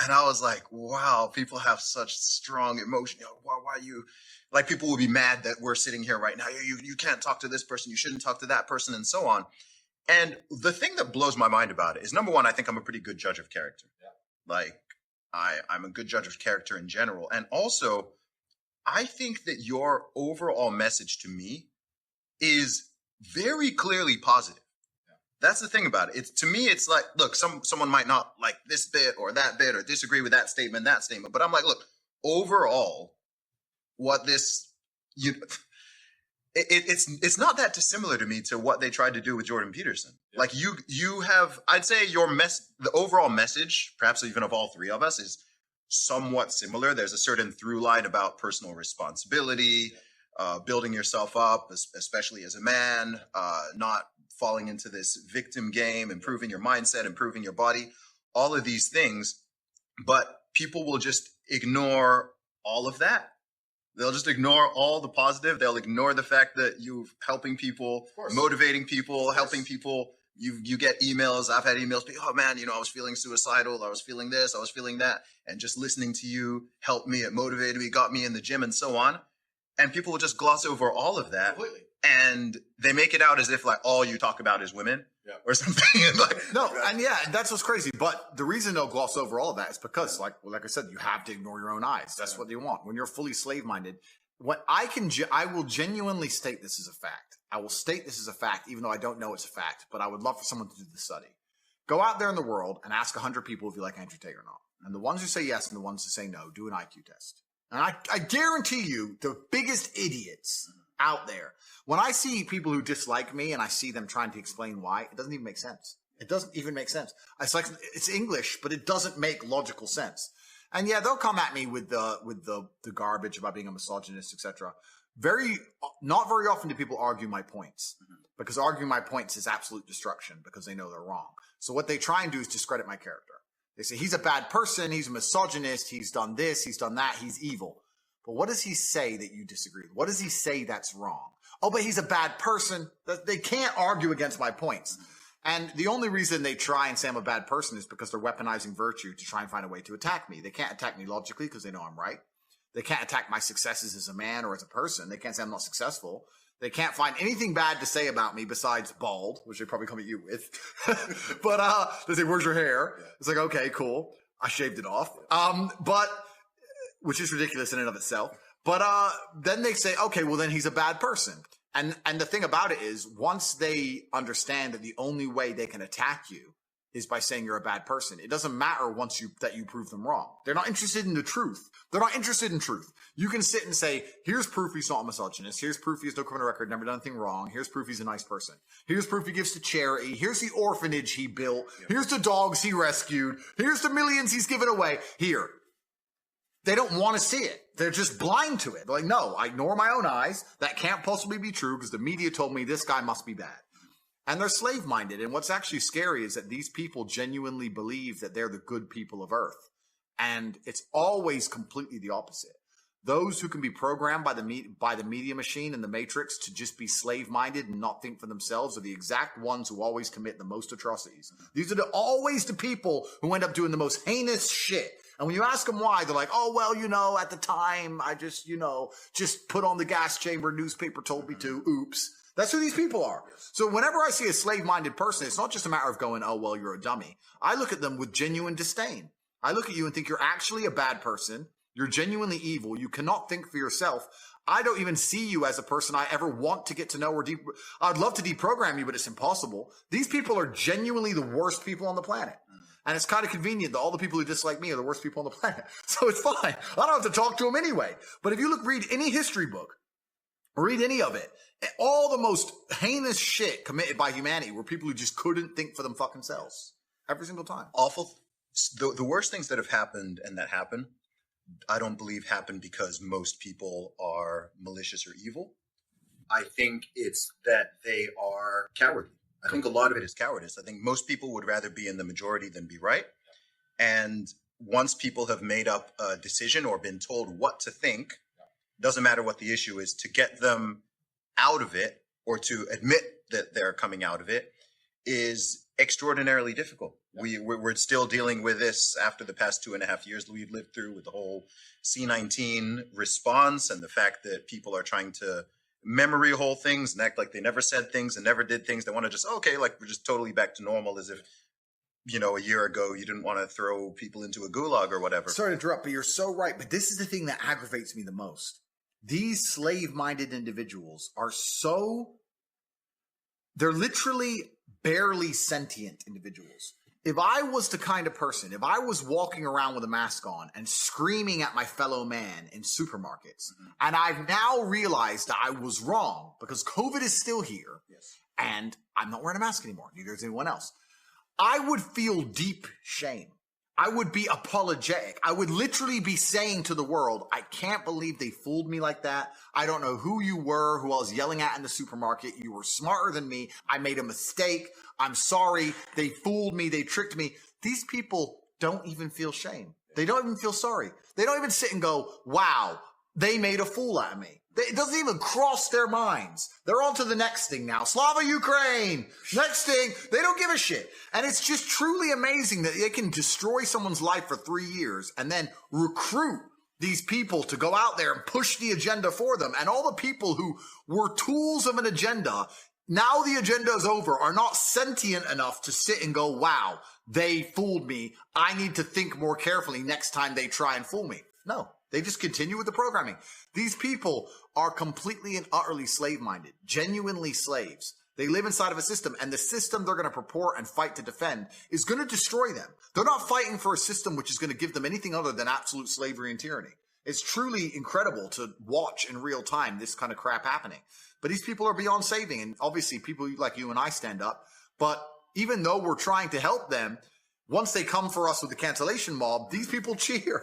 and I was like, wow, people have such strong emotion. Why you, like, people will be mad that we're sitting here right now. You can't talk to this person. You shouldn't talk to that person, and so on. And the thing that blows my mind about it is, number one, I think I'm a pretty good judge of character. Yeah. Like, I'm a good judge of character in general. And also, I think that your overall message to me is very clearly positive. Yeah. That's the thing about it. To me, it's like, look, someone might not like this bit or that bit or disagree with that statement. But I'm like, look, overall, what this, it's not that dissimilar to me to what they tried to do with Jordan Peterson. Yeah. Like you have, I'd say the overall message, perhaps even of all three of us, is somewhat similar. There's a certain through line about personal responsibility, building yourself up, especially as a man, not falling into this victim game, improving your mindset, improving your body, all of these things. But people will just ignore all of that. They'll just ignore all the positive. They'll ignore the fact that you're helping people, motivating people, helping people. You get emails. I've had emails. Oh man, I was feeling suicidal. I was feeling this. I was feeling that. And just listening to you helped me. It motivated me, got me in the gym, and so on. And people will just gloss over all of that. Completely. And they make it out as if like all you talk about is women or something. That's what's crazy. But the reason they'll gloss over all of that is because, like I said, you have to ignore your own eyes. That's what they want. When you're fully slave-minded, I will genuinely state this as a fact. I will state this as a fact, even though I don't know it's a fact. But I would love for someone to do the study. Go out there in the world and ask 100 people if you like Andrew Tate or not. And the ones who say yes and the ones who say no, do an IQ test. And I guarantee you, the biggest idiots out there, when I see people who dislike me and I see them trying to explain why, it doesn't even make sense. It doesn't even make sense. It's like, it's English, but it doesn't make logical sense. And yeah, they'll come at me with the garbage about being a misogynist, etc. Not very often do people argue my points, because arguing my points is absolute destruction because they know they're wrong. So what they try and do is discredit my character. They say he's a bad person, he's a misogynist, he's done this, he's done that, he's evil. But what does he say that you disagree with? What does he say that's wrong? Oh, but he's a bad person. They can't argue against my points. And the only reason they try and say I'm a bad person is because they're weaponizing virtue to try and find a way to attack me. They can't attack me logically because they know I'm right. They can't attack my successes as a man or as a person. They can't say I'm not successful. They can't find anything bad to say about me besides bald, which they probably come at you with. But they say, where's your hair? Yeah. It's like, okay, cool. I shaved it off. Which is ridiculous in and of itself. But then they say, okay, well, then he's a bad person. And the thing about it is, once they understand that the only way they can attack you is by saying you're a bad person, it doesn't matter once that you prove them wrong. They're not interested in the truth. They're not interested in truth. You can sit and say, here's proof he's not a misogynist. Here's proof he has no criminal record, never done anything wrong. Here's proof he's a nice person. Here's proof he gives to charity. Here's the orphanage he built. Here's the dogs he rescued. Here's the millions he's given away. Here. They don't want to see it. They're just blind to it. They're like, no, I ignore my own eyes. That can't possibly be true because the media told me this guy must be bad. And they're slave-minded. And what's actually scary is that these people genuinely believe that they're the good people of Earth. And it's always completely the opposite. Those who can be programmed by the media machine and the matrix to just be slave-minded and not think for themselves are the exact ones who always commit the most atrocities. These are always the people who end up doing the most heinous shit. And when you ask them why, they're like, oh, well, at the time, I just put on the gas chamber, newspaper told me to, oops. That's who these people are. So whenever I see a slave-minded person, it's not just a matter of going, oh, well, you're a dummy. I look at them with genuine disdain. I look at you and think you're actually a bad person. You're genuinely evil. You cannot think for yourself. I don't even see you as a person I ever want to get to know I'd love to deprogram you, but it's impossible. These people are genuinely the worst people on the planet. And it's kind of convenient that all the people who dislike me are the worst people on the planet. So it's fine. I don't have to talk to them anyway. But if you read any history book, read any of it, all the most heinous shit committed by humanity were people who just couldn't think for them fucking selves. Every single time. Awful. The worst things that have happened and that happen, I don't believe happen because most people are malicious or evil. I think it's that they are cowardly. I think a lot of it is cowardice. I think most people would rather be in the majority than be right. And once people have made up a decision or been told what to think, doesn't matter what the issue is, to get them out of it or to admit that they're coming out of it is extraordinarily difficult. We're still dealing with this after the past 2.5 years we've lived through with the whole C-19 response and the fact that people are trying to memory hole things and act like they never said things and never did things. They want to just, okay, like we're just totally back to normal, as if, you know, a year ago you didn't want to throw people into a gulag or whatever. Sorry to interrupt, but you're so right. But this is the thing that aggravates me the most. These slave-minded individuals are they're literally barely sentient individuals. If I was the kind of person, if I was walking around with a mask on and screaming at my fellow man in supermarkets, and I've now realized that I was wrong because COVID is still here, and I'm not wearing a mask anymore, neither is anyone else, I would feel deep shame. I would be apologetic. I would literally be saying to the world, I can't believe they fooled me like that. I don't know who you were, who I was yelling at in the supermarket. You were smarter than me. I made a mistake. I'm sorry. They fooled me. They tricked me. These people don't even feel shame. They don't even feel sorry. They don't even sit and go, wow, they made a fool out of me. It doesn't even cross their minds. They're on to the next thing now. Slava Ukraine. Next thing. They don't give a shit. And it's just truly amazing that they can destroy someone's life for 3 years and then recruit these people to go out there and push the agenda for them. And all the people who were tools of an agenda, now the agenda is over, are not sentient enough to sit and go, wow, they fooled me. I need to think more carefully next time they try and fool me. No. They just continue with the programming. These people are completely and utterly slave-minded, genuinely slaves. They live inside of a system, and the system they're going to purport and fight to defend is going to destroy them. They're not fighting for a system which is going to give them anything other than absolute slavery and tyranny. It's truly incredible to watch in real time this kind of crap happening. But these people are beyond saving, and obviously people like you and I stand up. But even though we're trying to help them, once they come for us with the cancellation mob, these people cheer.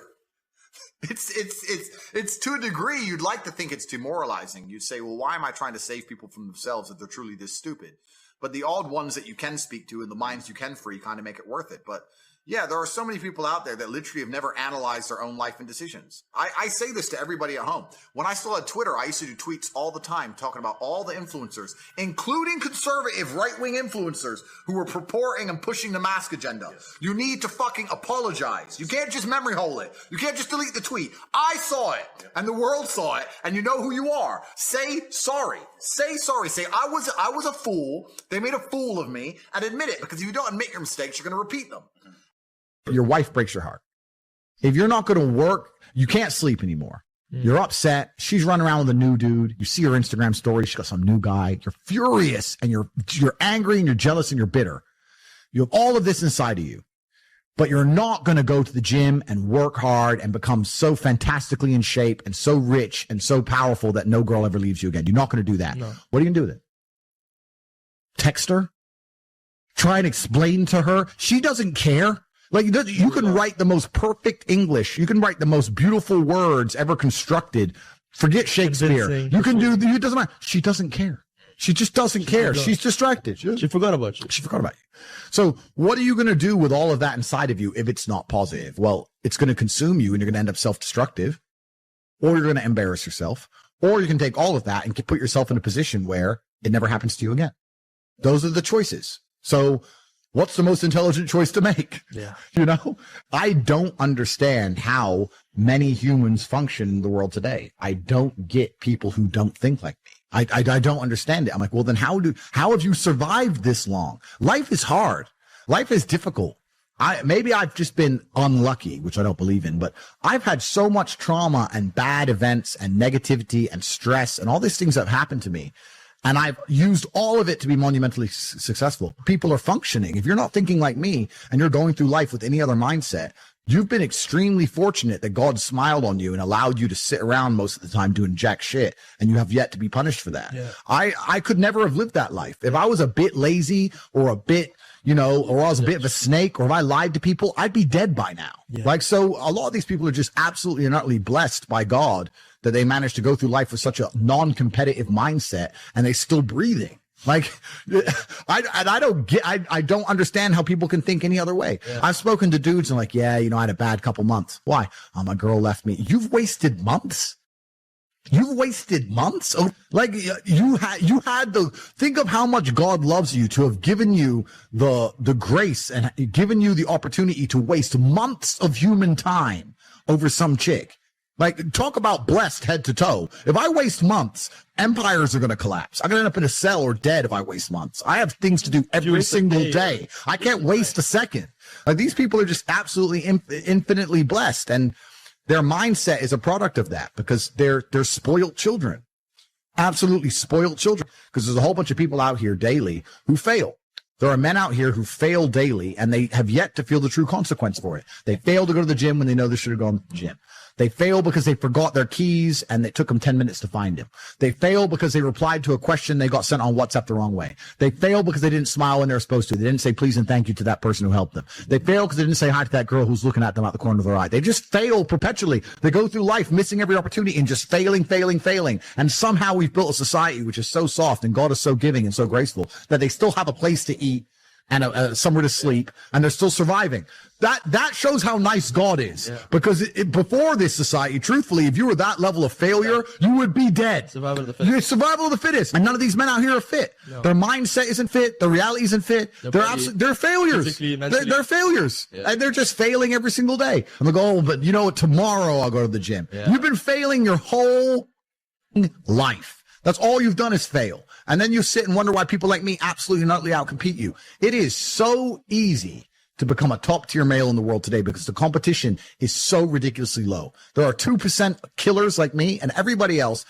It's to a degree you'd like to think it's demoralizing. You'd say, well, why am I trying to save people from themselves if they're truly this stupid? But the odd ones that you can speak to and the minds you can free kind of make it worth it. But yeah, there are so many people out there that literally have never analyzed their own life and decisions. I say this to everybody at home. When I still had Twitter, I used to do tweets all the time talking about all the influencers, including conservative right-wing influencers who were purporting and pushing the mask agenda. Yes. You need to fucking apologize. You can't just memory hole it. You can't just delete the tweet. I saw it and the world saw it and you know who you are. Say sorry. Say sorry. Say I was a fool. They made a fool of me, and admit it, because if you don't admit your mistakes, you're going to repeat them. Your wife breaks your heart. If you're not going to work, you can't sleep anymore. You're upset. She's running around with a new dude. You see her Instagram story. She's got some new guy. You're furious and you're angry and you're jealous and you're bitter. You have all of this inside of you, but you're not going to go to the gym and work hard and become so fantastically in shape and so rich and so powerful that no girl ever leaves you again. You're not going to do that. No. What are you going to do with it? Text her? Try and explain to her? She doesn't care. Like, you can write the most perfect English. You can write the most beautiful words ever constructed. Forget Shakespeare. You can do, it doesn't matter. She doesn't care. She just doesn't care. She's distracted. She forgot about you. She forgot about you. So what are you going to do with all of that inside of you if it's not positive? Well, it's going to consume you and you're going to end up self-destructive, or you're going to embarrass yourself, or you can take all of that and put yourself in a position where it never happens to you again. Those are the choices. So what's the most intelligent choice to make? Yeah. You know, I don't understand how many humans function in the world today. I don't get people who don't think like me. I don't understand it. I'm like, well, then how have you survived this long? Life is hard. Life is difficult. Maybe I've just been unlucky, which I don't believe in, but I've had so much trauma and bad events and negativity and stress and all these things that have happened to me. And I've used all of it to be monumentally successful. People are functioning. If you're not thinking like me and you're going through life with any other mindset, you've been extremely fortunate that God smiled on you and allowed you to sit around most of the time doing jack shit, and you have yet to be punished for that. Yeah. I could never have lived that life. If I was a bit lazy or a bit, or I was a bit of a snake, or if I lied to people, I'd be dead by now. Yeah. So a lot of these people are just absolutely and utterly blessed by God that they managed to go through life with such a non-competitive mindset, and they're still breathing. Like, I don't understand how people can think any other way. Yeah. I've spoken to dudes and like, yeah, I had a bad couple months. Why? My girl left me. You've wasted months. You wasted months. Like you had think of how much God loves you to have given you the grace and given you the opportunity to waste months of human time over some chick. Like, talk about blessed head to toe. If I waste months, empires are going to collapse. I'm going to end up in a cell or dead if I waste months. I have things to do every single day. I can't waste a second. Like, these people are just absolutely infinitely blessed. And their mindset is a product of that because they're spoiled children. Absolutely spoiled children. Because there's a whole bunch of people out here daily who fail. There are men out here who fail daily and they have yet to feel the true consequence for it. They fail to go to the gym when they know they should have gone to the gym. They fail because they forgot their keys and it took them 10 minutes to find them. They fail because they replied to a question they got sent on WhatsApp the wrong way. They fail because they didn't smile when they were supposed to. They didn't say please and thank you to that person who helped them. They fail because they didn't say hi to that girl who's looking at them out the corner of their eye. They just fail perpetually. They go through life missing every opportunity and just failing. And somehow we've built a society which is so soft and God is so giving and so graceful that they still have a place to eat and somewhere to sleep, and they're still surviving. That shows how nice God is. Yeah. Because before this society, truthfully, if you were that level of failure, you would be dead. Survival of the fittest. You're survival of the fittest. And none of these men out here are fit. No. Their mindset isn't fit. Their reality isn't fit. They're failures. They're failures. Yeah. And they're just failing every single day. And they go, oh, but you know what? Tomorrow I'll go to the gym. Yeah. You've been failing your whole life. That's all you've done is fail. And then you sit and wonder why people like me absolutely and utterly outcompete you. It is so easy to become a top tier male in the world today because the competition is so ridiculously low. There are 2% killers like me and everybody else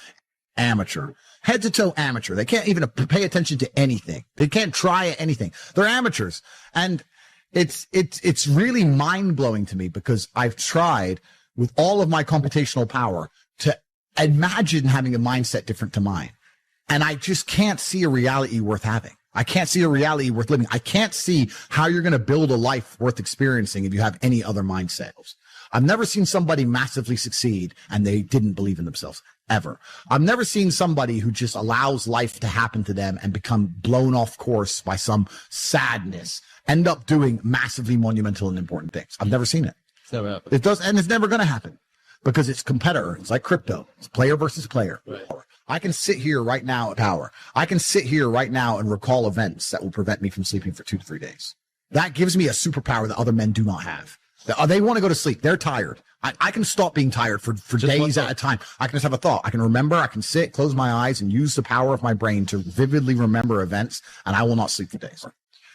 amateur, head to toe amateur. They can't even pay attention to anything. They can't try anything. They're amateurs. And it's really mind blowing to me because I've tried with all of my computational power to imagine having a mindset different to mine. And I just can't see a reality worth having. I can't see a reality worth living. I can't see how you're going to build a life worth experiencing if you have any other mindset. I've never seen somebody massively succeed and they didn't believe in themselves, ever. I've never seen somebody who just allows life to happen to them and become blown off course by some sadness, end up doing massively monumental and important things. I've never seen it. It's never happened. It does, and it's never going to happen. Because it's competitor. It's like crypto. It's player versus player. Right. I can sit here right now at power. I can sit here right now and recall events that will prevent me from sleeping for 2 to 3 days. That gives me a superpower that other men do not have. They want to go to sleep. They're tired. I can stop being tired for days at a time. I can just have a thought. I can remember. I can sit, close my eyes, and use the power of my brain to vividly remember events, and I will not sleep for days.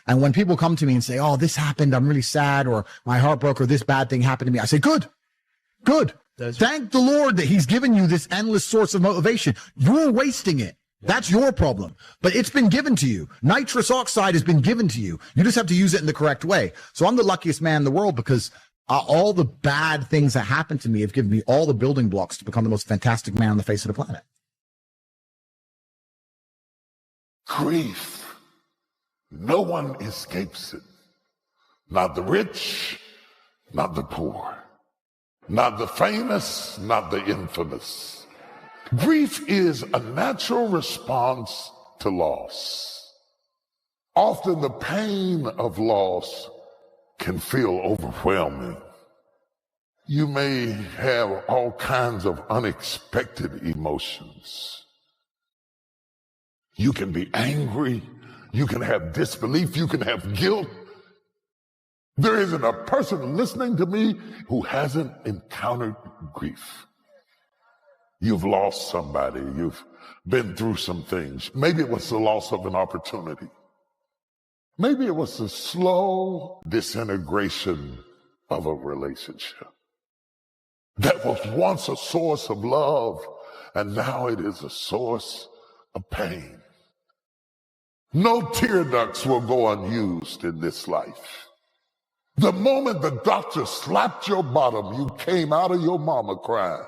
And when people come to me and say, oh, this happened, I'm really sad, or my heart broke, or this bad thing happened to me, I say, good. Thank the Lord that he's given you this endless source of motivation. You're wasting it. That's your problem. But it's been given to you. Nitrous oxide has been given to you. You just have to use it in the correct way. So I'm the luckiest man in the world because all the bad things that happened to me have given me all the building blocks to become the most fantastic man on the face of the planet. Grief. No one escapes it. Not the rich, not the poor. Not the famous, not the infamous. Grief is a natural response to loss. Often the pain of loss can feel overwhelming. You may have all kinds of unexpected emotions. You can be angry. You can have disbelief. You can have guilt. There isn't a person listening to me who hasn't encountered grief. You've lost somebody. You've been through some things. Maybe it was the loss of an opportunity. Maybe it was the slow disintegration of a relationship that was once a source of love, and now it is a source of pain. No tear ducts will go unused in this life. The moment the doctor slapped your bottom, you came out of your mama crying.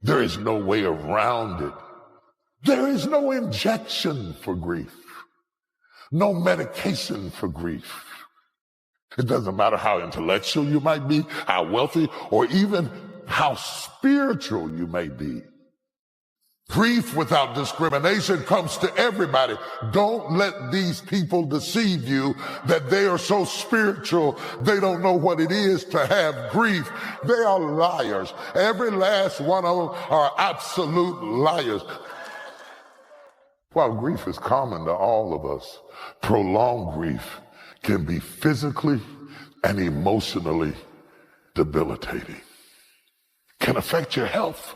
There is no way around it. There is no injection for grief. No medication for grief. It doesn't matter how intellectual you might be, how wealthy, or even how spiritual you may be. Grief without discrimination comes to everybody. Don't let these people deceive you that they are so spiritual they don't know what it is to have grief. They are liars. Every last one of them are absolute liars. While grief is common to all of us, prolonged grief can be physically and emotionally debilitating. Can affect your health.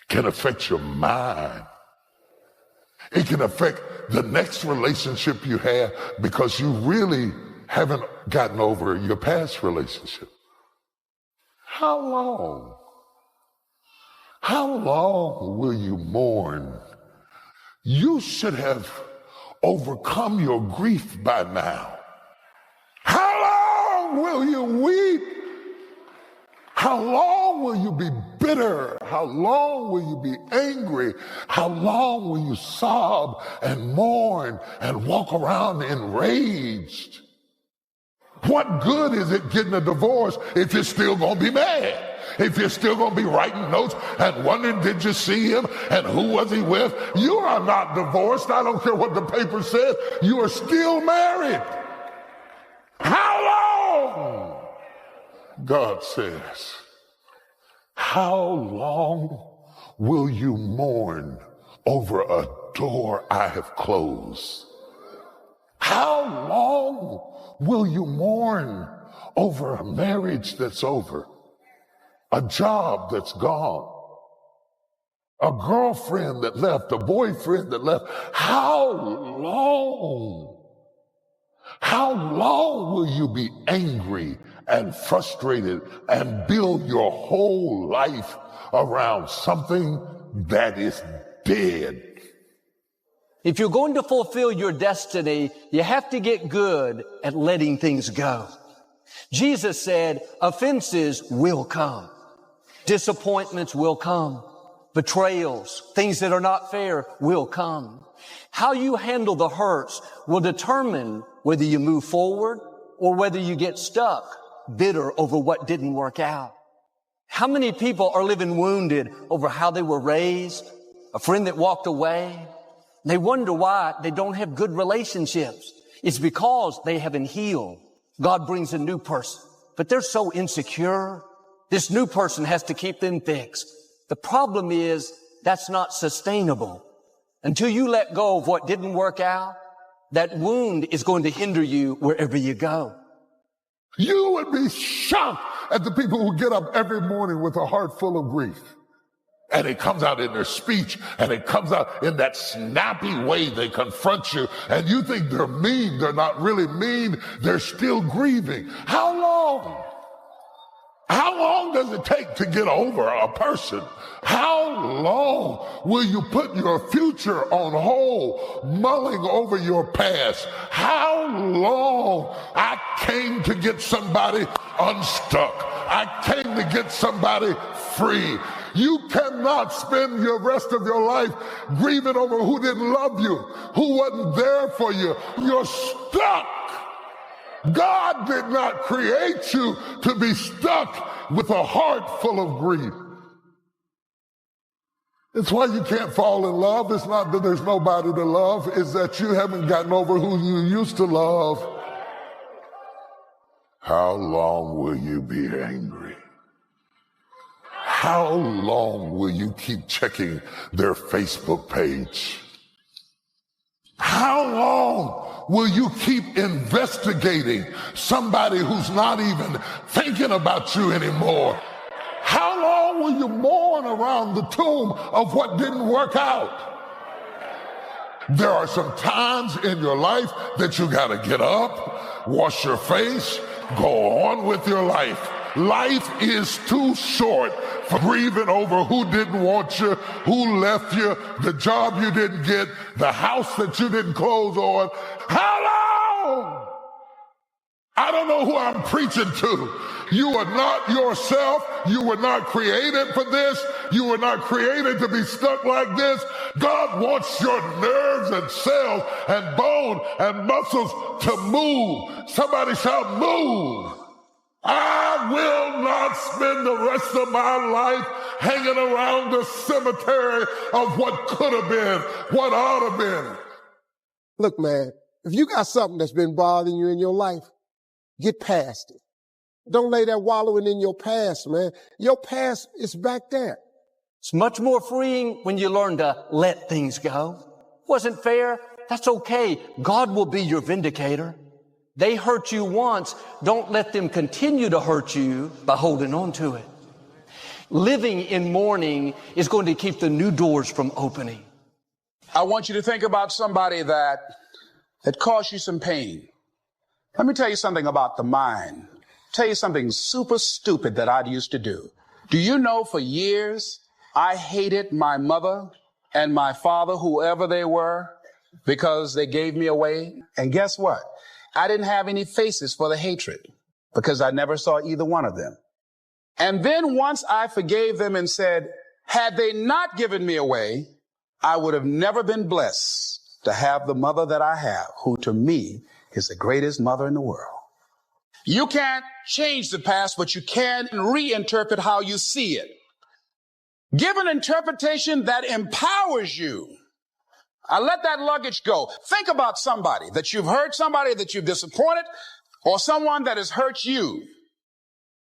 Can affect your mind. It can affect the next relationship you have because you really haven't gotten over your past relationship. How long? How long will you mourn? You should have overcome your grief by now. How long will you weep? How long will you be bitter? How long will you be angry? How long will you sob and mourn and walk around enraged? What good is it getting a divorce if you're still going to be mad? If you're still going to be writing notes and wondering, did you see him? And who was he with? You are not divorced. I don't care what the paper says. You are still married. How long? God says, how long will you mourn over a door I have closed? How long will you mourn over a marriage that's over? A job that's gone? A girlfriend that left? A boyfriend that left? How long? How long will you be angry and frustrated and build your whole life around something that is dead? If you're going to fulfill your destiny, you have to get good at letting things go. Jesus said, offenses will come. Disappointments will come. Betrayals, things that are not fair will come. How you handle the hurts will determine whether you move forward or whether you get stuck, bitter over what didn't work out. How many people are living wounded over how they were raised, a friend that walked away? They wonder why they don't have good relationships. It's because they haven't healed. God brings a new person, but they're so insecure. This new person has to keep them fixed. The problem is that's not sustainable. Until you let go of what didn't work out, that wound is going to hinder you wherever you go. You would be shocked at the people who get up every morning with a heart full of grief. And it comes out in their speech, and it comes out in that snappy way they confront you, and you think they're mean. They're not really mean. They're still grieving. How long? How long does it take to get over a person? How long will you put your future on hold, mulling over your past? How long? I came to get somebody unstuck. I came to get somebody free. You cannot spend the rest of your life grieving over who didn't love you, who wasn't there for you. You're stuck. God did not create you to be stuck with a heart full of grief. It's why you can't fall in love. It's not that there's nobody to love. It's that you haven't gotten over who you used to love. How long will you be angry? How long will you keep checking their Facebook page? How long will you keep investigating somebody who's not even thinking about you anymore? How long will you mourn around the tomb of what didn't work out? There are some times in your life that you gotta get up, wash your face, go on with your life. Life is too short for grieving over who didn't want you, who left you, the job you didn't get, the house that you didn't close on. How long? I don't know who I'm preaching to. You are not yourself. You were not created for this. You were not created to be stuck like this. God wants your nerves and cells and bone and muscles to move. Somebody shout, move. I will not spend the rest of my life hanging around the cemetery of what could have been, what ought to have been. Look, man, if you got something that's been bothering you in your life, get past it. Don't lay there wallowing in your past, man. Your past is back there. It's much more freeing when you learn to let things go. Wasn't fair? That's okay. God will be your vindicator. They hurt you once. Don't let them continue to hurt you by holding on to it. Living in mourning is going to keep the new doors from opening. I want you to think about somebody that caused you some pain. Let me tell you something about the mind. Tell you something super stupid that I used to do. Do you know for years I hated my mother and my father, whoever they were, because they gave me away? And guess what? I didn't have any faces for the hatred because I never saw either one of them. And then once I forgave them and said, had they not given me away, I would have never been blessed to have the mother that I have, who to me is the greatest mother in the world. You can't change the past, but you can reinterpret how you see it. Give an interpretation that empowers you. I let that luggage go. Think about somebody that you've hurt, somebody that you've disappointed, or someone that has hurt you.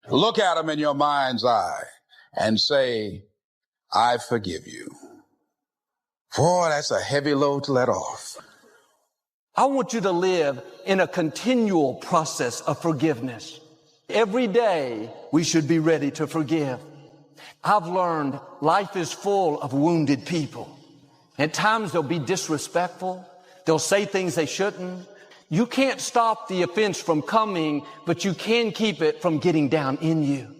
Look at them in your mind's eye and say, I forgive you. Boy, that's a heavy load to let off. I want you to live in a continual process of forgiveness. Every day, we should be ready to forgive. I've learned life is full of wounded people. At times, they'll be disrespectful. They'll say things they shouldn't. You can't stop the offense from coming, but you can keep it from getting down in you.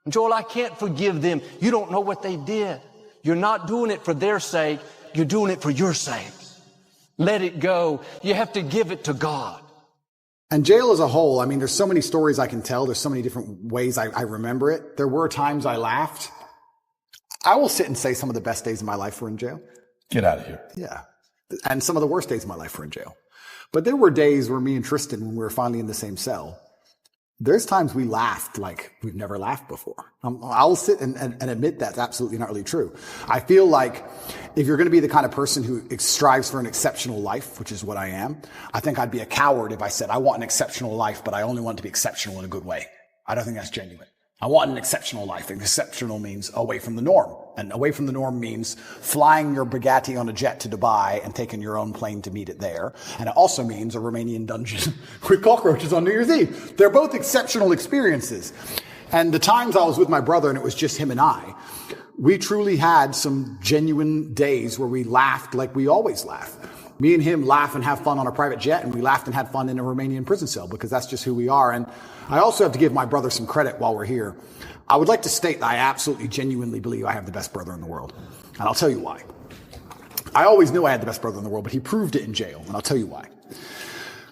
Joel, I can't forgive them. You don't know what they did. You're not doing it for their sake. You're doing it for your sake. Let it go. You have to give it to God. And jail as a whole, I mean, there's so many stories I can tell. There's so many different ways I remember it. There were times I laughed. I will sit and say some of the best days of my life were in jail. Get out of here. Yeah. And some of the worst days of my life were in jail. But there were days where me and Tristan, when we were finally in the same cell, there's times we laughed like we've never laughed before. I'll sit and admit that's absolutely not really true. I feel like if you're going to be the kind of person who strives for an exceptional life, which is what I am, I think I'd be a coward if I said I want an exceptional life, but I only want it to be exceptional in a good way. I don't think that's genuine. I want an exceptional life. And exceptional means away from the norm. And away from the norm means flying your Bugatti on a jet to Dubai and taking your own plane to meet it there. And it also means a Romanian dungeon with cockroaches on New Year's Eve. They're both exceptional experiences. And the times I was with my brother and it was just him and I, we truly had some genuine days where we laughed like we always laugh. Me and him laugh and have fun on a private jet, and we laughed and had fun in a Romanian prison cell because that's just who we are. And I also have to give my brother some credit while we're here. I would like to state that I absolutely, genuinely believe I have the best brother in the world. And I'll tell you why. I always knew I had the best brother in the world, but he proved it in jail, and I'll tell you why.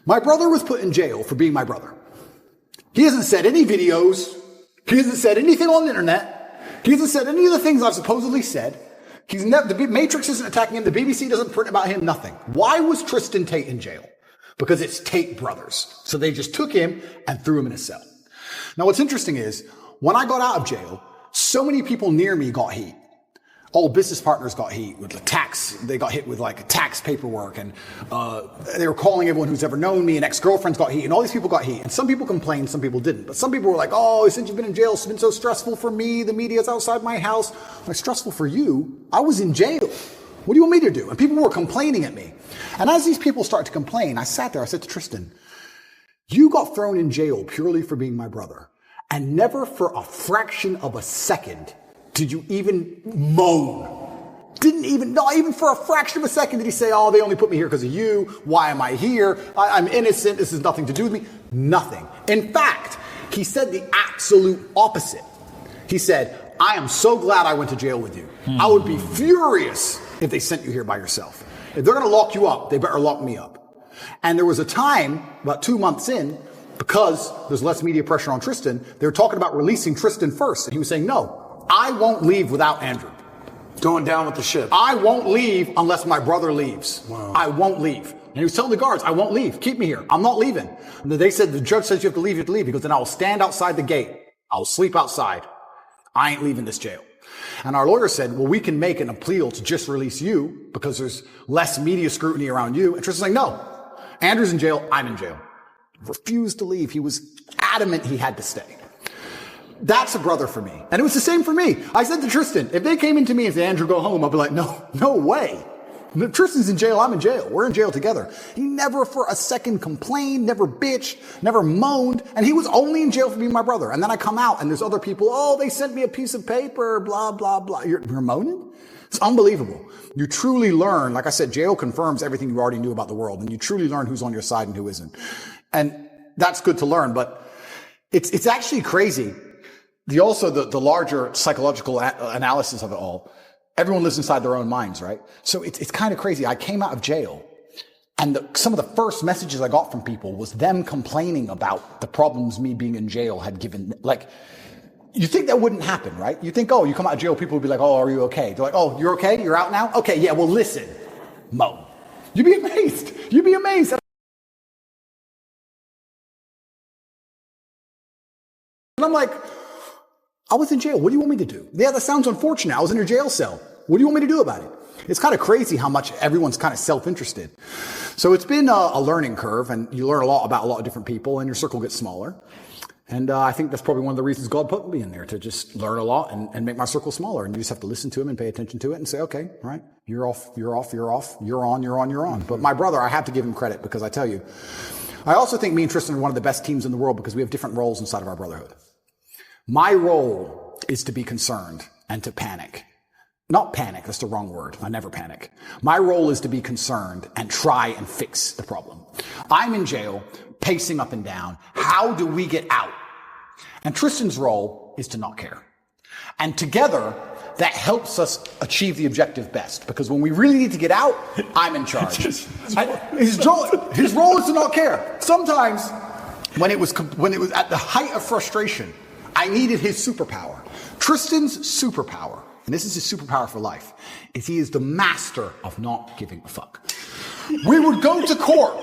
My brother was put in jail for being my brother. He hasn't said any videos. He hasn't said anything on the internet. He hasn't said any of the things I've supposedly said. He's never, the Matrix isn't attacking him. The BBC doesn't print about him, nothing. Why was Tristan Tate in jail? Because it's Tate brothers. So they just took him and threw him in a cell. Now what's interesting is, when I got out of jail, so many people near me got heat. Old business partners got heat with the tax. They got hit with like tax paperwork, and they were calling everyone who's ever known me, and ex-girlfriends got heat, and all these people got heat. And some people complained, some people didn't. But some people were like, oh, since you've been in jail, it's been so stressful for me. The media's outside my house. Like, stressful for you? I was in jail. What do you want me to do? And people were complaining at me. And as these people started to complain, I sat there, I said to Tristan, you got thrown in jail purely for being my brother. And never for a fraction of a second did you even moan. Not even for a fraction of a second did he say, oh, they only put me here because of you. Why am I here? I'm innocent. This has nothing to do with me. Nothing. In fact, he said the absolute opposite. He said, I am so glad I went to jail with you. I would be furious if they sent you here by yourself. If they're going to lock you up, they better lock me up. And there was a time, about 2 months in, because there's less media pressure on Tristan, they were talking about releasing Tristan first. And he was saying, no, I won't leave without Andrew. Going down with the ship. I won't leave unless my brother leaves. Wow. I won't leave. And he was telling the guards, I won't leave. Keep me here. I'm not leaving. And they said, the judge says you have to leave, you have to leave. He goes, then I will stand outside the gate. I will sleep outside. I ain't leaving this jail. And our lawyer said, well, we can make an appeal to just release you because there's less media scrutiny around you. And Tristan's like, no, Andrew's in jail. I'm in jail. Refused to leave. He was adamant he had to stay. That's a brother for me. And it was the same for me. I said to Tristan, if they came into me and said, Andrew, go home, I'd be like, no way. Tristan's in jail. I'm in jail. We're in jail together. He never for a second complained, never bitched, never moaned. And he was only in jail for being my brother. And then I come out and there's other people. Oh, they sent me a piece of paper, blah, blah, blah. You're moaning? It's unbelievable. You truly learn. Like I said, jail confirms everything you already knew about the world. And you truly learn who's on your side and who isn't. And that's good to learn. But it's actually crazy. The larger psychological analysis of it all. Everyone lives inside their own minds, right? So it's kind of crazy. I came out of jail and some of the first messages I got from people was them complaining about the problems me being in jail had given. Like, you think that wouldn't happen, right? You think, oh, you come out of jail, people would be like, oh, are you okay? They're like, oh, you're okay? You're out now? Okay, yeah, well, listen, Mo. You'd be amazed. You'd be amazed. And I'm like, I was in jail. What do you want me to do? Yeah, that sounds unfortunate. I was in a jail cell. What do you want me to do about it? It's kind of crazy how much everyone's kind of self-interested. So it's been a learning curve, and you learn a lot about a lot of different people, and your circle gets smaller. And I think that's probably one of the reasons God put me in there, to just learn a lot and make my circle smaller. And you just have to listen to him and pay attention to it and say, okay, all right, you're off, you're off, you're off, you're on, you're on, you're on. But my brother, I have to give him credit, because I tell you, I also think me and Tristan are one of the best teams in the world because we have different roles inside of our brotherhood. My role is to be concerned and to panic. Not panic, that's the wrong word. I never panic. My role is to be concerned and try and fix the problem. I'm in jail, pacing up and down. How do we get out? And Tristan's role is to not care. And together, that helps us achieve the objective best. Because when we really need to get out, I'm in charge. His role is to not care. Sometimes, when it was at the height of frustration, I needed his superpower. Tristan's superpower, and this is his superpower for life, is he is the master of not giving a fuck. We would go to court.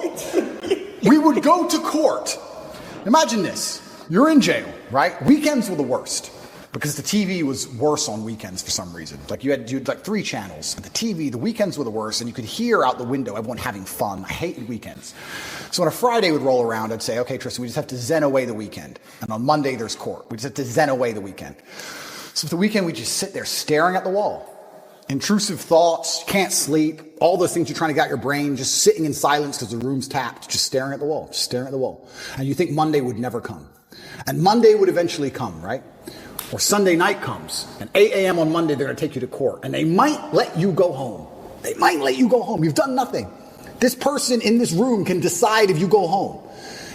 Imagine this. You're in jail, right? Weekends were the worst because the TV was worse on weekends for some reason. Like you had like 3 channels. And the weekends were the worst, and you could hear out the window everyone having fun. I hated weekends. So when a Friday would roll around, I'd say, okay, Tristan, we just have to zen away the weekend. And on Monday, there's court. We just have to zen away the weekend. So for the weekend, we just sit there staring at the wall. Intrusive thoughts, can't sleep, all those things you're trying to get out your brain, just sitting in silence because the room's tapped, just staring at the wall, And you think Monday would never come. And Monday would eventually come, right? Or Sunday night comes, and 8 a.m. on Monday, they're going to take you to court. And they might let you go home. You've done nothing. This person in this room can decide if you go home.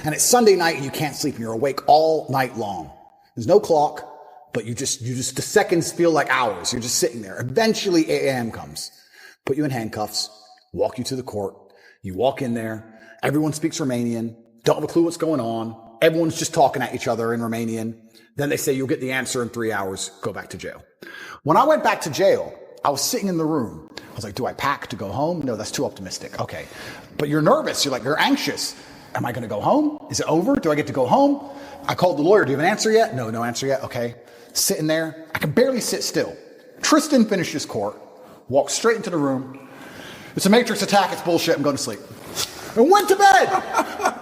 And it's Sunday night and you can't sleep and you're awake all night long. There's no clock, but the seconds feel like hours. You're just sitting there. Eventually 8 a.m. comes. Put you in handcuffs, walk you to the court. You walk in there. Everyone speaks Romanian. Don't have a clue what's going on. Everyone's just talking at each other in Romanian. Then they say you'll get the answer in 3 hours. Go back to jail. When I went back to jail, I was sitting in the room. I was like, do I pack to go home? No, that's too optimistic. Okay. But you're nervous. You're anxious. Am I going to go home? Is it over? Do I get to go home? I called the lawyer. Do you have an answer yet? No answer yet. Okay. Sitting there. I can barely sit still. Tristan finishes court, walks straight into the room. It's a matrix attack. It's bullshit. I'm going to sleep. And went to bed.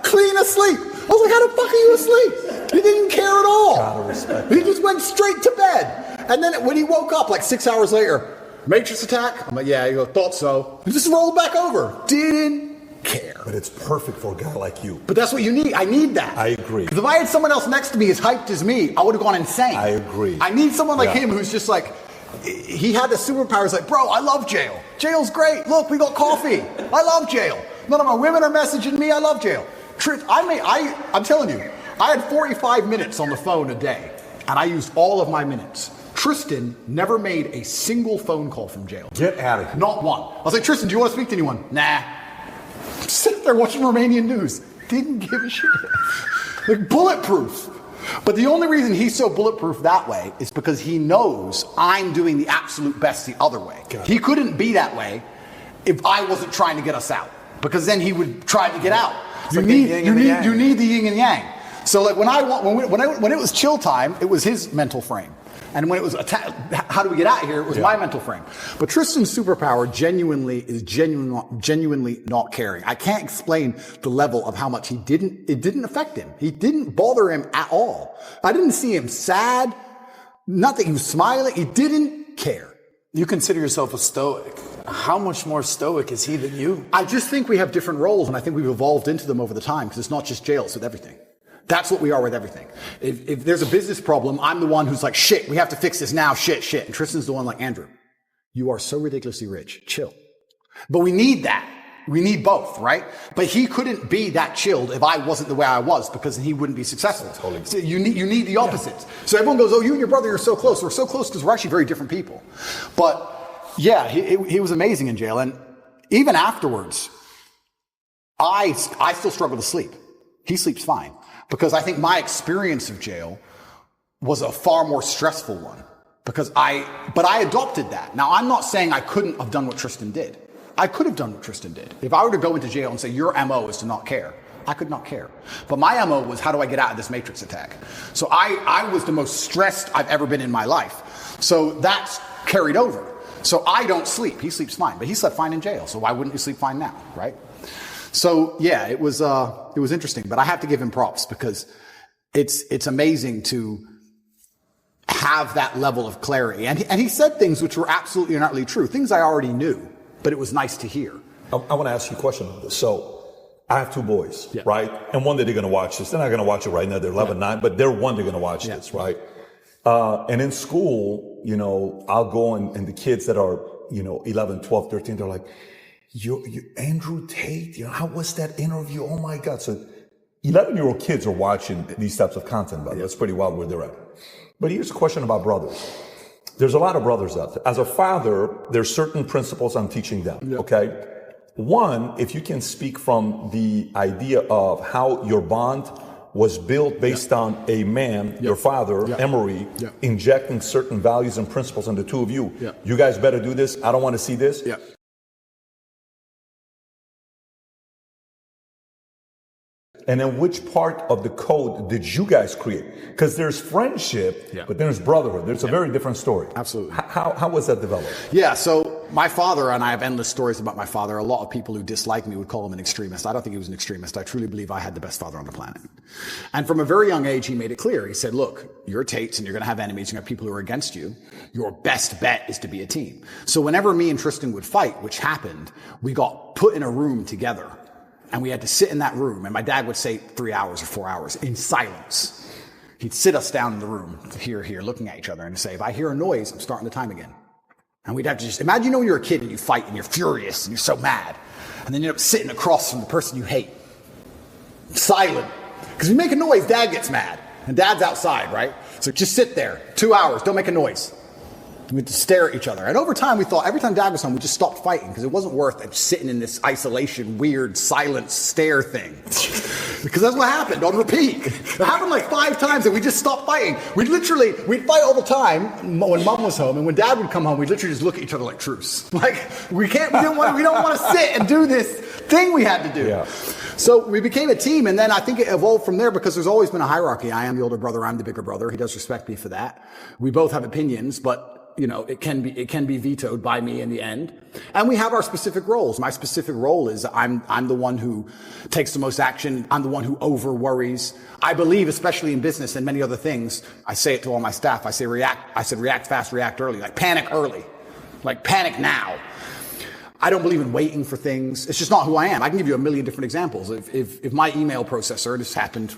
Clean asleep. I was like, how the fuck are you asleep? He didn't care at all. He just went straight to bed. And then when he woke up like 6 hours later, matrix attack? I'm like, yeah, you thought so. He just rolled back over. Didn't care. But it's perfect for a guy like you. But that's what you need. I need that. I agree. Because if I had someone else next to me as hyped as me, I would have gone insane. I agree. I need someone like him who's just like, he had the superpowers like, bro, I love jail. Jail's great. Look, we got coffee. I love jail. None of my women are messaging me. I love jail. I'm telling you, I had 45 minutes on the phone a day, and I used all of my minutes. Tristan never made a single phone call from jail. Get out of here. Not one. I was like, Tristan, do you want to speak to anyone? Nah. Sit there watching Romanian news. Didn't give a shit. Like bulletproof. But the only reason he's so bulletproof that way is because he knows I'm doing the absolute best the other way. He couldn't be that way if I wasn't trying to get us out, because then he would try to get out. You need the yin and yang. So like when it was chill time, it was his mental frame. And when it was how do we get out of here? It was my mental frame. But Tristan's superpower is genuinely not caring. I can't explain the level of how much it didn't affect him. He didn't bother him at all. I didn't see him sad. Nothing. He was smiling. He didn't care. You consider yourself a stoic. How much more stoic is he than you? I just think we have different roles, and I think we've evolved into them over the time, because it's not just jail, it's with everything. That's what we are with everything. If there's a business problem, I'm the one who's like, shit, we have to fix this now, shit. And Tristan's the one like, Andrew, you are so ridiculously rich. Chill. But we need that. We need both, right? But he couldn't be that chilled if I wasn't the way I was, because he wouldn't be successful. Totally. So you need the opposites. Yeah. So everyone goes, oh, you and your brother are so close. We're so close because we're actually very different people. But yeah, he was amazing in jail. And even afterwards, I still struggle to sleep. He sleeps fine, because I think my experience of jail was a far more stressful one, but I adopted that. Now, I'm not saying I couldn't have done what Tristan did. I could have done what Tristan did. If I were to go into jail and say, your MO is to not care, I could not care. But my MO was, how do I get out of this matrix attack? So I was the most stressed I've ever been in my life. So that's carried over. So I don't sleep. He sleeps fine, but he slept fine in jail. So why wouldn't you sleep fine now, right? So yeah, it was interesting, but I have to give him props, because it's amazing to have that level of clarity. And he said things which were absolutely and utterly true, things I already knew, but it was nice to hear. I want to ask you a question on this. So I have 2 boys, right? And one day they're going to watch this. They're not going to watch it right now. They're 11, 9, but they're going to watch this, right? And in school, I'll go and the kids that are, 11, 12, 13, they're like, you Andrew Tate, how was that interview? Oh my God. So 11-year-old kids are watching these types of content, but that's pretty wild where they're at. But here's a question about brothers. There's a lot of brothers out there. As a father, there's certain principles I'm teaching them, okay? One, if you can speak from the idea of how your bond was built based on a man, your father, Emery, injecting certain values and principles in the two of you. You guys better do this. I don't want to see this. And then which part of the code did you guys create? Because there's friendship, but there's brotherhood. There's a very different story. Absolutely. How was that developed? Yeah, so my father, and I have endless stories about my father. A lot of people who dislike me would call him an extremist. I don't think he was an extremist. I truly believe I had the best father on the planet. And from a very young age, he made it clear. He said, look, you're Tates and you're going to have enemies. You're going to have people who are against you. Your best bet is to be a team. So whenever me and Tristan would fight, which happened, we got put in a room together. And we had to sit in that room, and my dad would say 3 hours or 4 hours in silence. He'd sit us down in the room, here, looking at each other, and say, if I hear a noise, I'm starting the time again. And we'd have to just imagine, when you're a kid and you fight and you're furious and you're so mad, and then you end up sitting across from the person you hate, silent. Because if you make a noise, Dad gets mad, and Dad's outside, right? So just sit there, 2 hours, don't make a noise. We had to stare at each other. And over time, we thought every time Dad was home, we just stopped fighting, because it wasn't worth it sitting in this isolation, weird, silent stare thing. Because that's what happened on repeat. It happened like 5 times, and we just stopped fighting. We'd fight all the time when Mom was home, and when Dad would come home, we'd literally just look at each other like truce. Like, we don't want to sit and do this thing we had to do. Yeah. So we became a team, and then I think it evolved from there, because there's always been a hierarchy. I am the older brother, I'm the bigger brother. He does respect me for that. We both have opinions, but it can be vetoed by me in the end. And we have our specific roles. My specific role is I'm the one who takes the most action. I'm the one who over worries. I believe, especially in business and many other things, I say it to all my staff. I said react fast, react early. Like panic early. Like panic now. I don't believe in waiting for things. It's just not who I am. I can give you a million different examples. If my email processor, this happened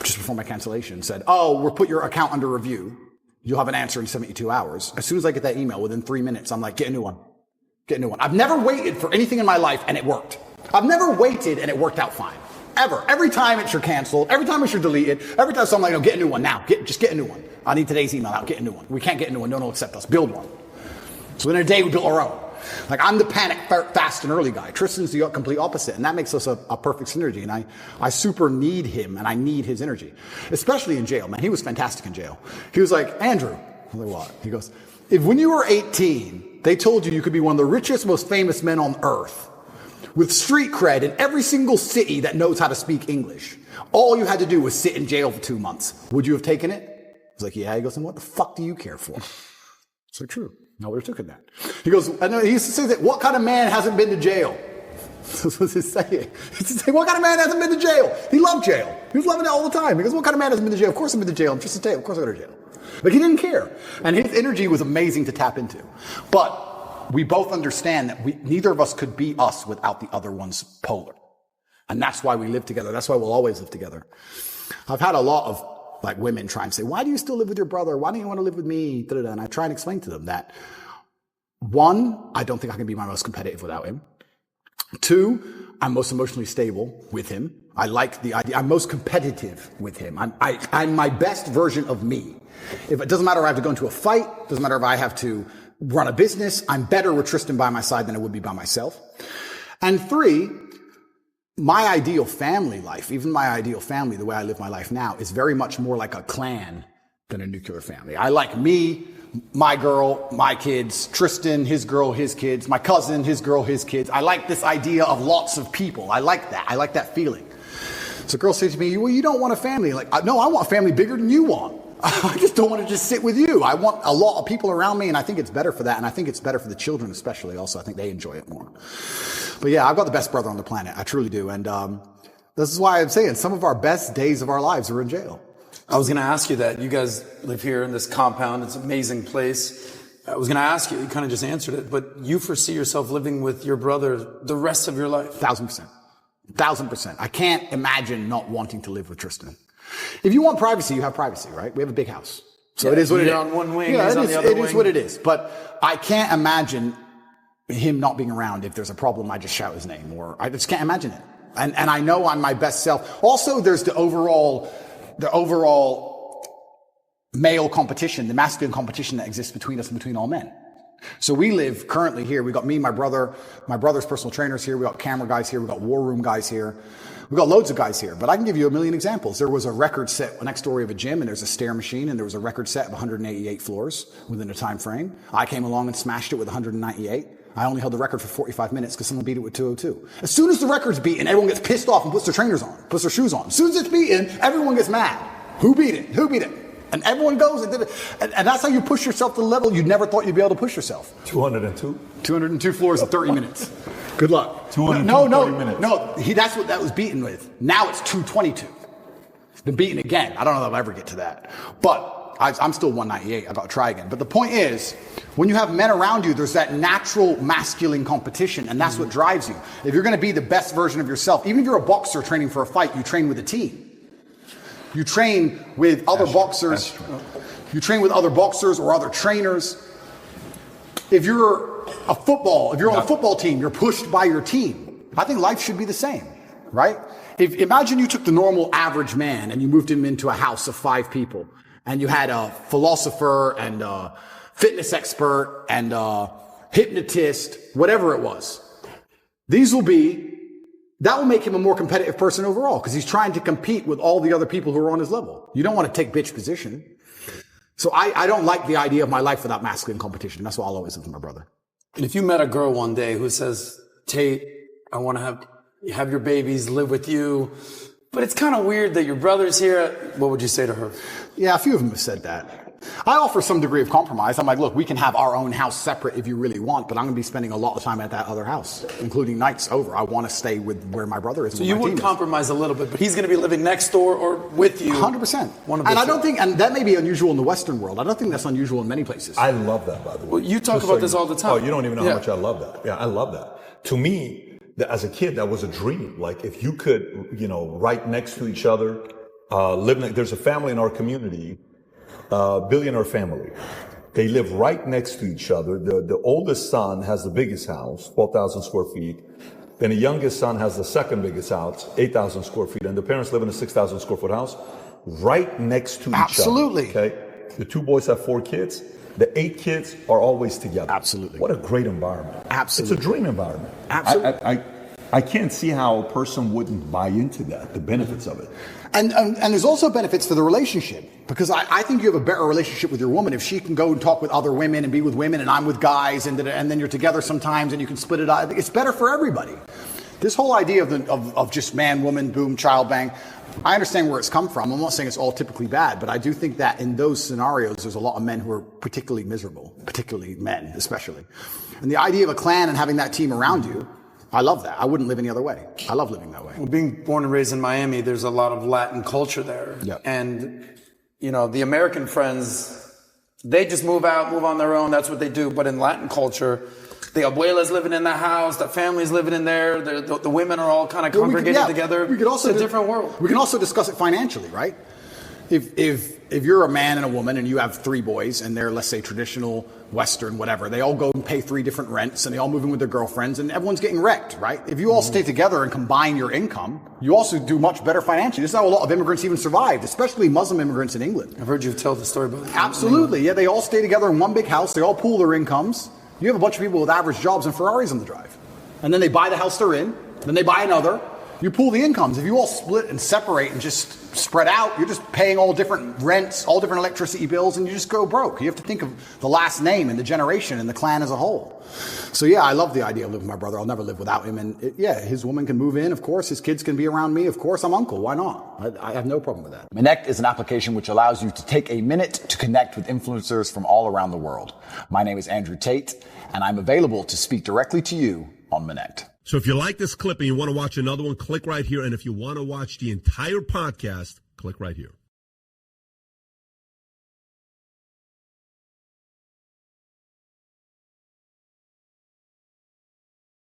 just before my cancellation, said, we'll put your account under review. You'll have an answer in 72 hours. As soon as I get that email, within 3 minutes, I'm like, get a new one. Get a new one. I've never waited for anything in my life and it worked. I've never waited and it worked out fine. Ever. Every time it's your canceled. Every time it's your deleted. Every time so I'm like, no, get a new one now. Just get a new one. I need today's email out. Get a new one. We can't get a new one. No one will accept us. Build one. So within a day, we built our own. Like, I'm the panic, fast, and early guy. Tristan's the complete opposite, and that makes us a perfect synergy, and I super need him, and I need his energy. Especially in jail, man. He was fantastic in jail. He was like, Andrew, I'm like, what? He goes, if when you were 18, they told you could be one of the richest, most famous men on earth, with street cred in every single city that knows how to speak English, all you had to do was sit in jail for 2 months, would you have taken it? was like, yeah. He goes, and what the fuck do you care for? It's like, true. Nobody took it that. He goes, and he used to say that, what kind of man hasn't been to jail? That's what he's saying. He used to say, what kind of man hasn't been to jail? He loved jail. He was loving it all the time. He goes, what kind of man hasn't been to jail? Of course I've been to jail. I'm just a Tate. Of course I go to jail. Like, he didn't care. And his energy was amazing to tap into. But we both understand that neither of us could be us without the other one's polar. And that's why we live together. That's why we'll always live together. I've had a lot of like women try and say, why do you still live with your brother? Why don't you want to live with me? Da-da-da. And I try and explain to them that, one, I don't think I can be my most competitive without him. Two, I'm most emotionally stable with him. I like the idea. I'm most competitive with him. I'm my best version of me. If it doesn't matter if I have to go into a fight, doesn't matter if I have to run a business, I'm better with Tristan by my side than I would be by myself. And three, my ideal family life, even my ideal family, the way I live my life now, is very much more like a clan than a nuclear family. I like me, my girl, my kids, Tristan, his girl, his kids, my cousin, his girl, his kids. I like this idea of lots of people. I like that. I like that feeling. So girls say to me, well, you don't want a family. Like, no, I want a family bigger than you want. I just don't want to just sit with you. I want a lot of people around me, and I think it's better for that. And I think it's better for the children especially also. I think they enjoy it more. But yeah, I've got the best brother on the planet. I truly do. And this is why I'm saying some of our best days of our lives are in jail. I was going to ask you that. You guys live here in this compound. It's an amazing place. I was going to ask you, you kind of just answered it, but you foresee yourself living with your brother the rest of your life? 1,000%. 1,000%. I can't imagine not wanting to live with Tristan. If you want privacy, you have privacy, right? We have a big house. So it is what it is. You're on one wing, yeah, he's on the other wing. It is what it is. But I can't imagine him not being around. If there's a problem, I just shout his name, or I just can't imagine it. And I know I'm my best self. Also, there's the overall male competition, the masculine competition that exists between us and between all men. So we live currently here. We got me, my brother's personal trainers here. We got camera guys here. We got war room guys here. We got loads of guys here, but I can give you a million examples. There was a record set next door of a gym, and there's a stair machine, and there was a record set of 188 floors within a time frame. I came along and smashed it with 198. I only held the record for 45 minutes because someone beat it with 202. As soon as the record's beaten, everyone gets pissed off and puts their trainers on, puts their shoes on. As soon as it's beaten, everyone gets mad. Who beat it? Who beat it? And everyone goes and did it. And that's how you push yourself to the level you never thought you'd be able to push yourself. 202? 202 floors in 30 minutes. Good luck. 202 minutes. No, that's what that was beaten with. Now it's 222. It's been beaten again. I don't know if I'll ever get to that. But I'm still 198. I've got to try again. But the point is, when you have men around you, there's that natural masculine competition, and that's what drives you. If you're going to be the best version of yourself, even if you're a boxer training for a fight, you train with a team. You train with other boxers. You train with other boxers or other trainers. If you're on a football team, you're pushed by your team. I think life should be the same, right? Imagine you took the normal average man and you moved him into a house of 5 people, and you had a philosopher and a fitness expert and a hypnotist, whatever it was. That will make him a more competitive person overall, because he's trying to compete with all the other people who are on his level. You don't want to take bitch position. So I don't like the idea of my life without masculine competition. That's why I'll always live with my brother. And if you met a girl one day who says, Tate, I want to have your babies, live with you, but it's kind of weird that your brother's here, what would you say to her? Yeah, a few of them have said that. I offer some degree of compromise. I'm like, look, we can have our own house separate if you really want, but I'm going to be spending a lot of time at that other house, including nights over. I want to stay with where my brother is. So you would compromise a little bit, but he's going to be living next door or with you. 100%. And that may be unusual in the Western world. I don't think that's unusual in many places. I love that, by the way. Well, you talk about this all the time. Oh, you don't even know how much I love that. Yeah, I love that. To me, as a kid, that was a dream. Like, if you could, right next to each other, there's a family in our community, billionaire family. They live right next to each other. The oldest son has the biggest house, 12,000 square feet. Then the youngest son has the second biggest house, 8,000 square feet. And the parents live in a 6,000 square foot house right next to each other. Absolutely. Okay. The 2 boys have 4 kids. The 8 kids are always together. Absolutely. What a great environment. Absolutely. It's a dream environment. Absolutely. I can't see how a person wouldn't buy into that, the benefits of it. And there's also benefits to the relationship, because I think you have a better relationship with your woman if she can go and talk with other women and be with women, and I'm with guys, and then you're together sometimes and you can split it out. It's better for everybody. This whole idea of just man, woman, boom, child bang, I understand where it's come from. I'm not saying it's all typically bad, but I do think that in those scenarios, there's a lot of men who are particularly miserable, particularly men, especially. And the idea of a clan and having that team around you, I love that. I wouldn't live any other way. I love living that way. Well, being born and raised in Miami, there's a lot of Latin culture there. Yep. And, you know, the American friends, they just move out, move on their own. That's what they do. But in Latin culture, the abuela's living in the house, the family's living in there, the women are all kind of congregated together. We could also it's a different world. We can also discuss it financially, right? If you're a man and a woman and you have 3 boys and they're, let's say, traditional, Western, whatever, they all go and pay 3 different rents and they all move in with their girlfriends and everyone's getting wrecked, right? If you all stay together and combine your income, you also do much better financially. This is how a lot of immigrants even survived, especially Muslim immigrants in England. I've heard you tell the story about that. Absolutely. Yeah, they all stay together in one big house. They all pool their incomes. You have a bunch of people with average jobs and Ferraris on the drive. And then they buy the house they're in. Then they buy another. You pool the incomes. If you all split and separate and just spread out, you're just paying all different rents, all different electricity bills, and you just go broke. You have to think of the last name and the generation and the clan as a whole. So yeah, I love the idea of living with my brother. I'll never live without him. And his woman can move in, of course. His kids can be around me. Of course, I'm uncle. Why not? I have no problem with that. Connect is an application which allows you to take a minute to connect with influencers from all around the world. My name is Andrew Tate, and I'm available to speak directly to you on Connect. So if you like this clip and you want to watch another one, click right here. And if you want to watch the entire podcast, click right here.